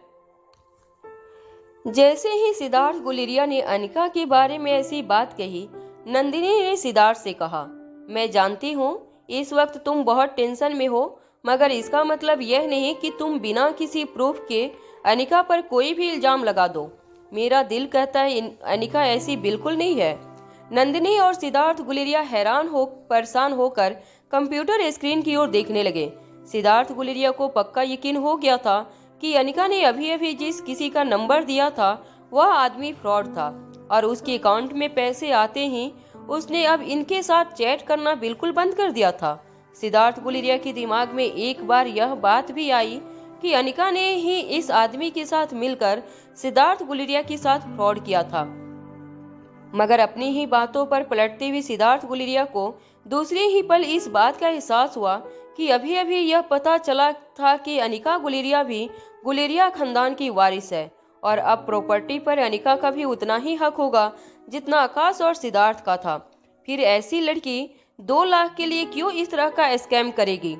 Speaker 2: जैसे ही सिद्धार्थ गुलेरिया ने अनिका के बारे में ऐसी बात कही, नंदिनी ने सिद्धार्थ से कहा, मैं जानती हूँ इस वक्त तुम बहुत टेंशन में हो, मगर इसका मतलब यह नहीं कि तुम बिना किसी प्रूफ के अनिका पर कोई भी इल्जाम लगा दो। मेरा दिल कहता है अनिका ऐसी बिल्कुल नहीं है। नंदिनी और सिद्धार्थ गुलेरिया परेशान होकर कंप्यूटर स्क्रीन की ओर देखने लगे। सिद्धार्थ गुलेरिया को पक्का यकीन हो गया था कि अनिका ने अभी अभी जिस किसी का नंबर दिया था वह आदमी फ्रॉड था, और उसके अकाउंट में पैसे आते ही उसने अब इनके साथ चैट करना बिल्कुल बंद कर दिया था। सिद्धार्थ गुलेरिया के दिमाग में एक बार यह बात भी आई कि अनिका ने ही इस आदमी के साथ मिलकर सिद्धार्थ गुलेरिया के साथ फ्रॉड किया था। मगर अपनी ही बातों पर पलटते हुए सिद्धार्थ गुलेरिया को दूसरे ही पल इस बात का एहसास हुआ कि अभी अभी यह पता चला था कि अनिका गुलेरिया भी गुलेरिया खानदान की वारिस है, और अब प्रॉपर्टी पर अनिका का भी उतना ही हक होगा जितना आकाश और सिद्धार्थ का था। फिर ऐसी लड़की 2 लाख के लिए क्यों इस तरह का स्कैम करेगी?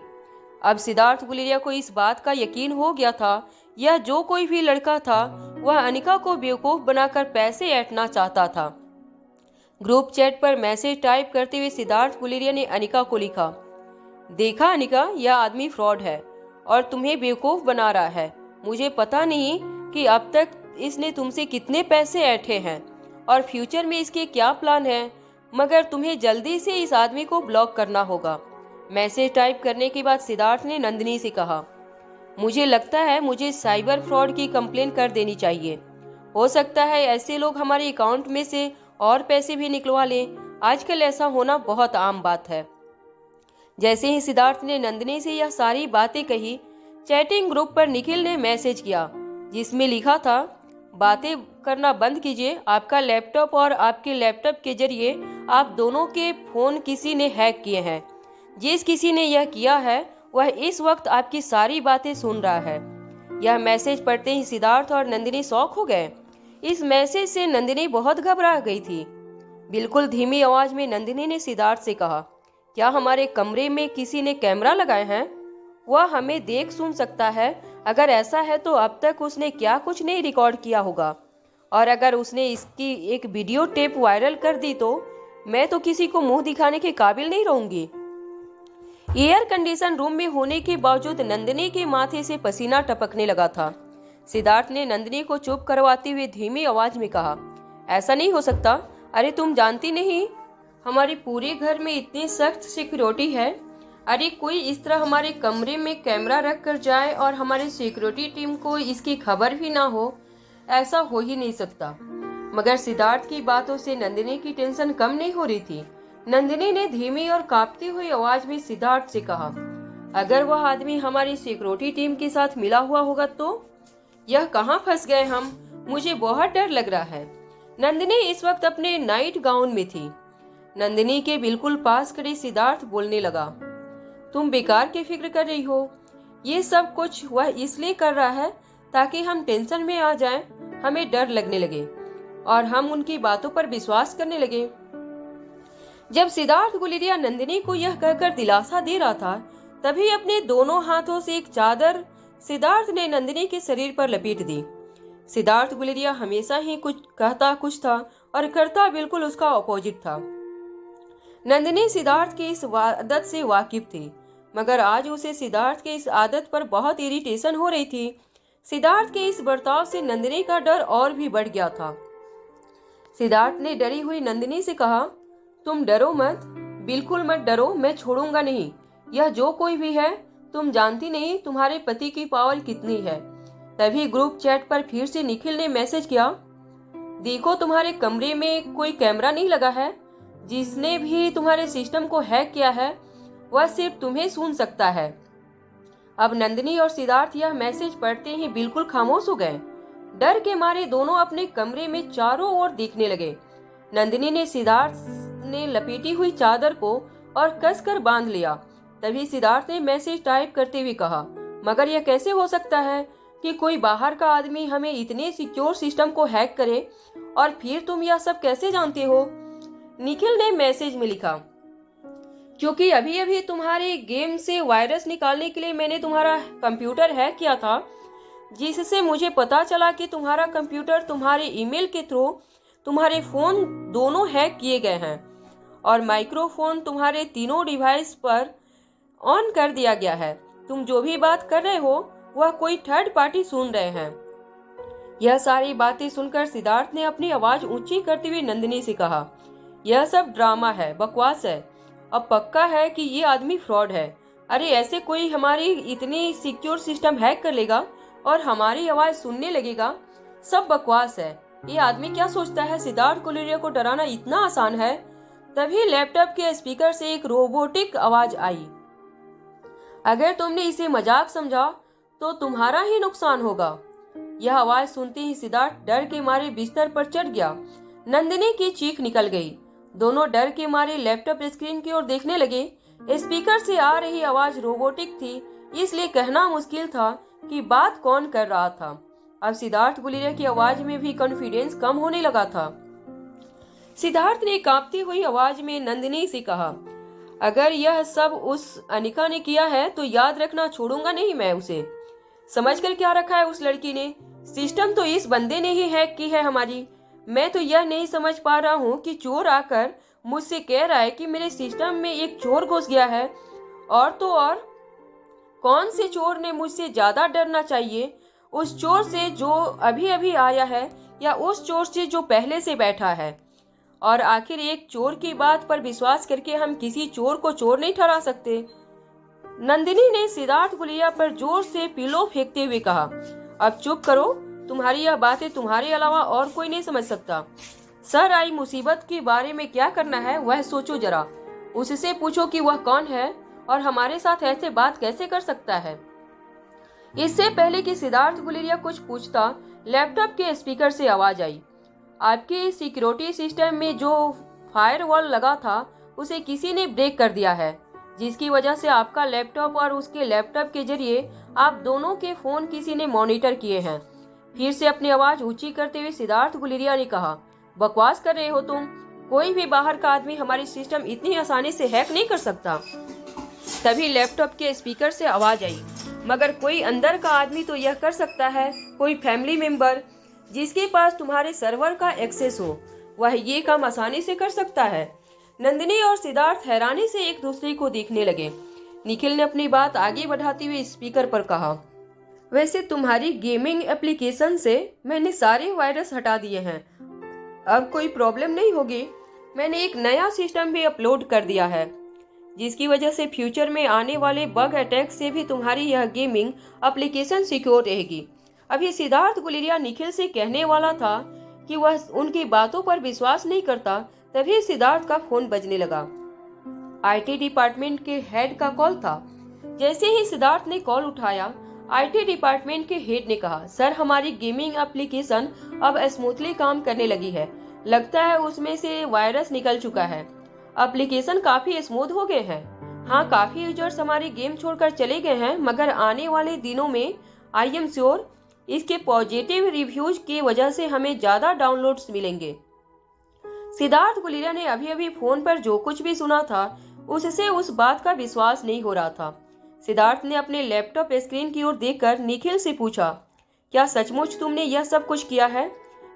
Speaker 2: अब सिद्धार्थ गुलेरिया को इस बात का यकीन हो गया था, यह जो कोई भी लड़का था वह अनिका को बेवकूफ बनाकर पैसे ऐंठना चाहता था। ग्रुप चैट पर मैसेज टाइप करते हुए सिद्धार्थ गुलेरिया ने अनिका को लिखा, देखा अनिका, यह आदमी फ्रॉड है और तुम्हें बेवकूफ बना रहा है। मुझे पता नहीं कि अब तक इसने तुमसे कितने पैसे ऐंठे हैं और फ्यूचर में इसके क्या प्लान है, मगर तुम्हें जल्दी से इस आदमी को ब्लॉक करना होगा। मैसेज टाइप करने के बाद सिद्धार्थ ने नंदिनी से कहा, मुझे लगता है मुझे साइबर फ्रॉड की कंप्लेन कर देनी चाहिए। हो सकता है ऐसे लोग हमारे अकाउंट में से और पैसे भी निकलवा लें। आजकल ऐसा होना बहुत आम बात है। जैसे ही सिद्धार्थ ने नंदिनी से यह सारी बातें कही, चैटिंग ग्रुप पर निखिल ने मैसेज किया जिसमें लिखा था, बातें करना बंद कीजिए, आपका लैपटॉप और आपके लैपटॉप के जरिए आप दोनों के फोन किसी ने हैक किए हैं। जिस किसी ने यह किया है वह इस वक्त आपकी सारी बातें सुन रहा है। यह मैसेज पढ़ते ही सिद्धार्थ और नंदिनी शॉक हो गए। इस मैसेज से नंदिनी बहुत घबरा गई थी। बिल्कुल धीमी आवाज में नंदिनी ने सिद्धार्थ से कहा, क्या हमारे कमरे में किसी ने कैमरा लगाए हैं? वह हमें देख सुन सकता है। अगर ऐसा है तो अब तक उसने क्या कुछ नहीं रिकॉर्ड किया होगा, और अगर उसने इसकी एक वीडियो टेप वायरल कर दी तो मैं तो किसी को मुंह दिखाने के काबिल नहीं रहूंगी। एयर कंडीशन रूम में होने के बावजूद नंदिनी के माथे से पसीना टपकने लगा था। सिद्धार्थ ने नंदिनी को चुप करवाते हुए धीमी आवाज में कहा, ऐसा नहीं हो सकता। अरे तुम जानती नहीं हमारे पूरे घर में इतनी सख्त सिक्योरिटी है। अरे कोई इस तरह हमारे कमरे में कैमरा रख कर जाए और हमारे सिक्योरिटी टीम को इसकी खबर भी ना हो, ऐसा हो ही नहीं सकता। मगर सिद्धार्थ की बातों से नंदिनी की टेंशन कम नहीं हो रही थी। नंदिनी ने धीमी और कांपती हुई आवाज में सिद्धार्थ से कहा, अगर वह आदमी हमारी सिक्योरिटी टीम के साथ मिला हुआ होगा तो? यह कहाँ फंस गए हम? मुझे बहुत डर लग रहा है। नंदिनी इस वक्त अपने नाइट गाउन में थी। नंदिनी के बिल्कुल पास खड़े सिद्धार्थ बोलने लगा, तुम बेकार की फिक्र कर रही हो। ये सब कुछ वह इसलिए कर रहा है ताकि हम टेंशन में आ जाएं, हमें डर लगने लगे और हम उनकी बातों पर विश्वास करने लगे। जब सिद्धार्थ गुलेरिया नंदिनी को यह कहकर दिलासा दे रहा था, तभी अपने दोनों हाथों से एक चादर सिद्धार्थ ने नंदिनी के शरीर पर लपेट दी। सिद्धार्थ गुलेरिया हमेशा ही कुछ कहता कुछ था और करता बिल्कुल उसका ऑपोजिट था। नंदिनी सिद्धार्थ की इस आदत से वाकिफ थी, मगर आज उसे सिद्धार्थ के इस आदत पर बहुत इरिटेशन हो रही थी। सिद्धार्थ के इस बर्ताव से नंदिनी का डर और भी बढ़ गया था। सिद्धार्थ ने डरी हुई नंदिनी से कहा, तुम डरो मत, बिल्कुल मत डरो, मैं छोड़ूंगा नहीं। यह जो कोई भी है, तुम जानती नहीं तुम्हारे पति की पावर कितनी है। तभी ग्रुप चैट पर फिर से निखिल ने मैसेज किया, देखो तुम्हारे कमरे में कोई कैमरा नहीं लगा है। जिसने भी तुम्हारे सिस्टम को हैक किया है वह सिर्फ तुम्हें सुन सकता है। अब नंदिनी और सिद्धार्थ यह मैसेज पढ़ते ही बिल्कुल खामोश हो गए। डर के मारे दोनों अपने कमरे में चारों ओर देखने लगे। नंदिनी ने सिद्धार्थ ने लपेटी हुई चादर को और कसकर बांध लिया। तभी सिद्धार्थ ने मैसेज टाइप करते हुए कहा, मगर यह कैसे हो सकता है कि कोई बाहर का आदमी हमें इतने सिक्योर सिस्टम को हैक करे, और फिर तुम यह सब कैसे जानते हो? निखिल ने मैसेज में लिखा, क्योंकि अभी अभी तुम्हारे गेम से वायरस निकालने के लिए मैंने तुम्हारा कंप्यूटर हैक किया था, जिससे मुझे पता चला कि तुम्हारा कंप्यूटर तुम्हारे ईमेल के थ्रू तुम्हारे फोन दोनों हैक किए गए हैं और माइक्रोफोन तुम्हारे तीनों डिवाइस पर ऑन कर दिया गया है। तुम जो भी बात कर रहे हो वह कोई थर्ड पार्टी सुन रहे हैं। यह सारी बातें सुनकर सिद्धार्थ ने अपनी आवाज ऊंची करते हुए नंदिनी से कहा, यह सब ड्रामा है, बकवास है। अब पक्का है कि ये आदमी फ्रॉड है। अरे ऐसे कोई हमारी इतनी सिक्योर सिस्टम हैक कर लेगा और हमारी आवाज सुनने लगेगा? सब बकवास है। ये आदमी क्या सोचता है सिद्धार्थ गुलेरिया को डराना इतना आसान है? तभी लैपटॉप के स्पीकर से एक रोबोटिक आवाज आई, अगर तुमने इसे मजाक समझा तो तुम्हारा ही नुकसान होगा। यह आवाज सुनते ही सिद्धार्थ डर के मारे बिस्तर पर चढ़ गया। नंदिनी की चीख निकल गई। दोनों डर के मारे लैपटॉप स्क्रीन की ओर देखने लगे। स्पीकर से आ रही आवाज रोबोटिक थी, इसलिए कहना मुश्किल था कि बात कौन कर रहा था। अब सिद्धार्थ गुलेरिया की आवाज में भी कॉन्फिडेंस कम होने लगा था। सिद्धार्थ ने कांपती हुई आवाज में नंदिनी से कहा, अगर यह सब उस अनिका ने किया है तो याद रखना, छोड़ूंगा नहीं मैं उसे। समझकर क्या रखा है उस लड़की ने? सिस्टम तो इस बंदे ने ही हैक की है हमारी। मैं तो यह नहीं समझ पा रहा हूँ कि चोर आकर मुझसे कह रहा है कि मेरे सिस्टम में एक चोर घुस गया है, और तो और कौन से चोर ने मुझसे ज्यादा डरना चाहिए, उस चोर से जो अभी अभी आया है या उस चोर से जो पहले से बैठा है? और आखिर एक चोर की बात पर विश्वास करके हम किसी चोर को चोर नहीं ठहरा सकते। नंदिनी ने सिद्धार्थ गुलिया पर जोर से पिलो फेंकते हुए कहा, अब चुप करो, तुम्हारी यह बातें तुम्हारे अलावा और कोई नहीं समझ सकता। सर आई मुसीबत के बारे में क्या करना है वह सोचो जरा। उससे पूछो कि वह कौन है और हमारे साथ ऐसे बात कैसे कर सकता है। इससे पहले कि सिद्धार्थ गुलेरिया कुछ पूछता, लैपटॉप के स्पीकर से आवाज आई, आपके सिक्योरिटी सिस्टम में जो फायरवॉल लगा था उसे किसी ने ब्रेक कर दिया है, जिसकी वजह से आपका लैपटॉप और उसके लैपटॉप के जरिए आप दोनों के फोन किसी ने मॉनिटर किए हैं। फिर से अपनी आवाज ऊंची करते हुए सिद्धार्थ गुलेरिया ने कहा, बकवास कर रहे हो तुम। कोई भी बाहर का आदमी हमारी सिस्टम इतनी आसानी से हैक नहीं कर सकता। तभी लैपटॉप के स्पीकर से आवाज आई, मगर कोई अंदर का आदमी तो यह कर सकता है, कोई फैमिली मेंबर जिसके पास तुम्हारे सर्वर का एक्सेस हो, वह ये काम आसानी से कर सकता है। नंदिनी और सिद्धार्थ हैरानी से एक दूसरे को देखने लगे। निखिल ने अपनी बात आगे बढ़ाते हुए स्पीकर पर कहा, वैसे तुम्हारी गेमिंग एप्लीकेशन से मैंने सारे वायरस हटा दिए हैं, अब कोई प्रॉब्लम नहीं होगी। मैंने एक नया सिस्टम भी अपलोड कर दिया है, जिसकी वजह से फ्यूचर में आने वाले बग अटैक से भी तुम्हारी यह गेमिंग एप्लीकेशन सिक्योर रहेगी। अभी सिद्धार्थ गुलेरिया निखिल से कहने वाला था कि वह उनकी बातों पर विश्वास नहीं करता, तभी सिद्धार्थ का फोन बजने लगा। आईटी डिपार्टमेंट के हेड का कॉल था। जैसे ही सिद्धार्थ ने कॉल उठाया, आईटी डिपार्टमेंट के हेड ने कहा, सर हमारी गेमिंग एप्लीकेशन अब स्मूथली काम करने लगी है, लगता है उसमें से वायरस निकल चुका है। एप्लीकेशन काफी स्मूथ हो गए हैं। हाँ, काफी यूजर्स हमारी गेम छोड़कर चले गए हैं, मगर आने वाले दिनों में आई एम श्योर इसके पॉजिटिव रिव्यूज की वजह से हमें ज्यादा डाउनलोड्स मिलेंगे। सिद्धार्थ गुलेरिया ने अभी अभी फोन पर जो कुछ भी सुना था उससे उस बात का विश्वास नहीं हो रहा था। सिद्धार्थ ने अपने लैपटॉप स्क्रीन की ओर देखकर निखिल से पूछा, क्या सचमुच तुमने यह सब कुछ किया है?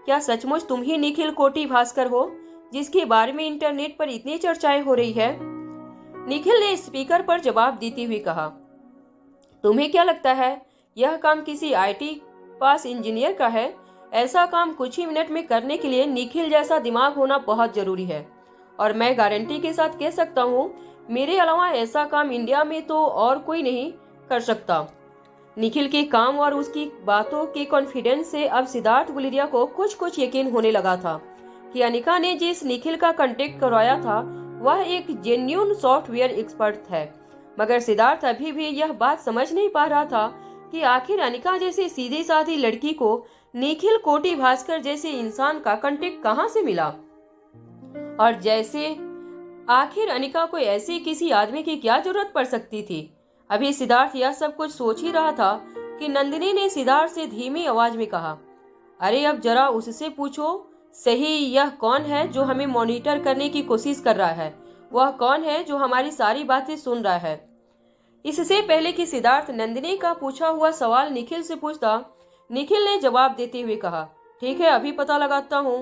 Speaker 2: क्या सचमुच तुम ही निखिल कोटी भास्कर हो, जिसके बारे में इंटरनेट पर इतनी चर्चाएं हो रही है? निखिल ने स्पीकर पर जवाब देते हुए कहा, तुम्हें क्या लगता है यह काम किसी आईटी पास इंजीनियर का है? ऐसा काम कुछ ही मिनट में करने के लिए निखिल जैसा दिमाग होना बहुत जरूरी है, और मैं गारंटी के साथ कह सकता हूँ मेरे अलावा ऐसा काम इंडिया में तो और कोई नहीं कर सकता। निखिल के काम और उसकी बातों के कॉन्फिडेंस से अब सिद्धार्थ गुलेरिया को कुछ यकीन होने लगा था कि अनिका ने जिस निखिल का कांटेक्ट करवाया था वह एक जेन्युइन सॉफ्टवेयर एक्सपर्ट है। मगर सिद्धार्थ अभी भी यह बात समझ नहीं पा रहा था कि आखिर अनिका जैसी सीधी साधी लड़की को निखिल कोटी भास्कर जैसे इंसान का कांटेक्ट कहां से मिला, और जैसे आखिर अनिका को ऐसे किसी आदमी की क्या जरूरत पड़ सकती थी। अभी सिद्धार्थ यह सब कुछ सोच ही रहा था कि नंदिनी ने सिद्धार्थ से धीमी आवाज में कहा, अरे अब जरा उससे पूछो सही, यह कौन है जो हमें मॉनिटर करने की कोशिश कर रहा है? वह कौन है जो हमारी सारी बातें सुन रहा है? इससे पहले कि सिद्धार्थ नंदिनी का पूछा हुआ सवाल निखिल से पूछता, निखिल ने जवाब देते हुए कहा, ठीक है अभी पता लगाता हूँ।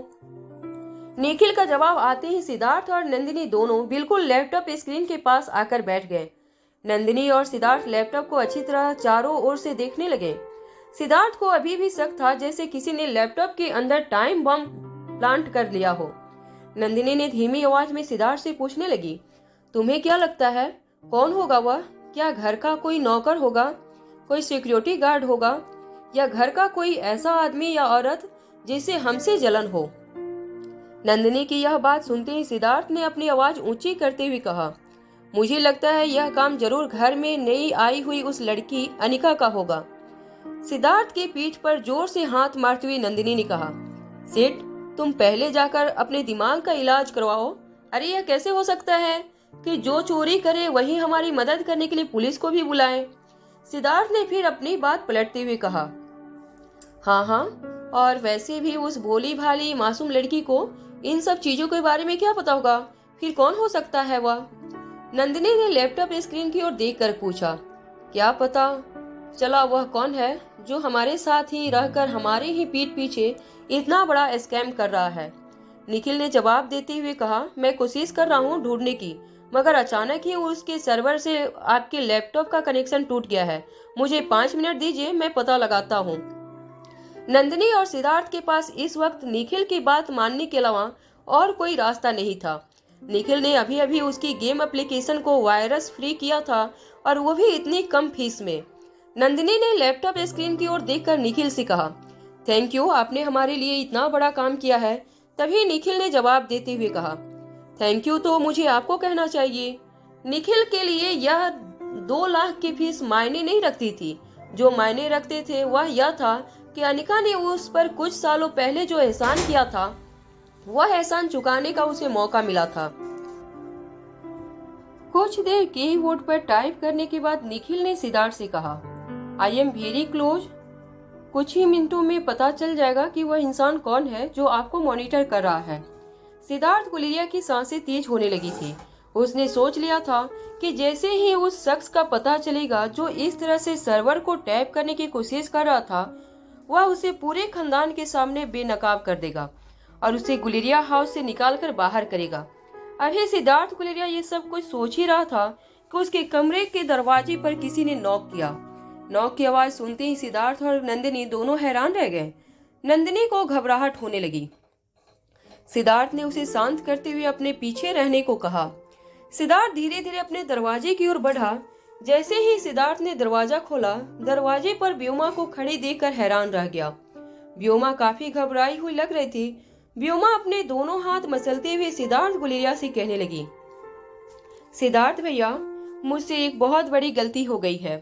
Speaker 2: निखिल का जवाब आते ही सिद्धार्थ और नंदिनी दोनों बिल्कुल लैपटॉप स्क्रीन के पास आकर बैठ गए। नंदिनी और सिद्धार्थ लैपटॉप को अच्छी तरह चारों ओर से देखने लगे। सिद्धार्थ को अभी भी शक था जैसे किसी ने लैपटॉप के अंदर टाइम बम प्लांट कर लिया हो। नंदिनी ने धीमी आवाज में सिद्धार्थ से पूछने लगी, तुम्हें क्या लगता है कौन होगा वह? क्या घर का कोई नौकर होगा, कोई सिक्योरिटी गार्ड होगा, या घर का कोई ऐसा आदमी या औरत जिसे हमसे जलन हो? नंदिनी की यह बात सुनते ही सिद्धार्थ ने अपनी आवाज ऊंची करते हुए कहा, मुझे लगता है यह काम जरूर घर में नई आई हुई उस लड़की अनिका का होगा। सिद्धार्थ की पीठ पर जोर से हाथ मारते हुए नंदिनी ने कहा, सेठ तुम पहले जाकर अपने दिमाग का इलाज करवाओ। अरे यह कैसे हो सकता है कि जो चोरी करे वही हमारी मदद करने के लिए पुलिस को भी बुलाए? सिद्धार्थ ने फिर अपनी बात पलटते हुए कहा, हाँ, और वैसे भी उस भोली भाली मासूम लड़की को इन सब चीजों के बारे में क्या पता होगा? फिर कौन हो सकता है वह? नंदिनी ने लैपटॉप स्क्रीन की ओर देखकर पूछा, क्या पता चला वह कौन है जो हमारे साथ ही रहकर हमारे ही पीठ पीछे इतना बड़ा स्कैम कर रहा है। निखिल ने जवाब देते हुए कहा, मैं कोशिश कर रहा हूँ ढूंढने की, मगर अचानक ही उसके सर्वर से आपके लैपटॉप का कनेक्शन टूट गया है। मुझे 5 मिनट दीजिए, मैं पता लगाता हूँ। नंदिनी और सिद्धार्थ के पास इस वक्त निखिल की बात मानने के अलावा और कोई रास्ता नहीं था। निखिल ने अभी अभी उसकी गेम एप्लीकेशन को वायरस फ्री किया था और वो भी इतनी कम फीस में। नंदिनी ने लैपटॉप स्क्रीन की ओर देखकर निखिल से कहा, थैंक यू, आपने हमारे लिए इतना बड़ा काम किया है। तभी निखिल ने जवाब देते हुए कहा, थैंक यू तो मुझे आपको कहना चाहिए। निखिल के लिए यह 2 लाख की फीस मायने नहीं रखती थी। जो मायने रखते थे वह यह था कि अनिका ने उस पर कुछ सालों पहले जो एहसान किया था वह एहसान चुकाने का उसे मौका मिला था। कुछ देर कीबोर्ड पर टाइप करने के बाद निखिल ने सिद्धार्थ से कहा, आई एम वेरी क्लोज। कुछ ही मिनटों में पता चल जाएगा कि वह इंसान कौन है जो आपको मॉनिटर कर रहा है। सिद्धार्थ गुलेरिया की सांसें तेज होने लगी थी। उसने सोच लिया था कि जैसे ही उस शख्स का पता चलेगा जो इस तरह से सर्वर को टैप करने की कोशिश कर रहा था, वह उसे पूरे खानदान के सामने बेनकाब कर देगा और उसे गुलेरिया हाउस से निकालकर बाहर करेगा। अभी सिद्धार्थ गुलेरिया ये सब कुछ सोच ही रहा था कि उसके कमरे के दरवाजे पर किसी ने नॉक किया। नॉक की आवाज सुनते ही सिद्धार्थ और नंदिनी दोनों हैरान रह गए। नंदिनी को घबराहट होने लगी। सिद्धार्थ ने उसे शांत करते हुए अपने पीछे रहने को कहा। सिद्धार्थ धीरे धीरे अपने दरवाजे की ओर बढ़ा। जैसे ही सिद्धार्थ ने दरवाजा खोला, दरवाजे पर व्योमा को खड़ी देखकर हैरान रह गया। व्योमा काफी घबराई हुई लग रही थी। व्योमा अपने दोनों हाथ मसलते हुए सिद्धार्थ गुलेरिया से कहने लगी, सिद्धार्थ भैया, मुझसे एक बहुत बड़ी गलती हो गई है।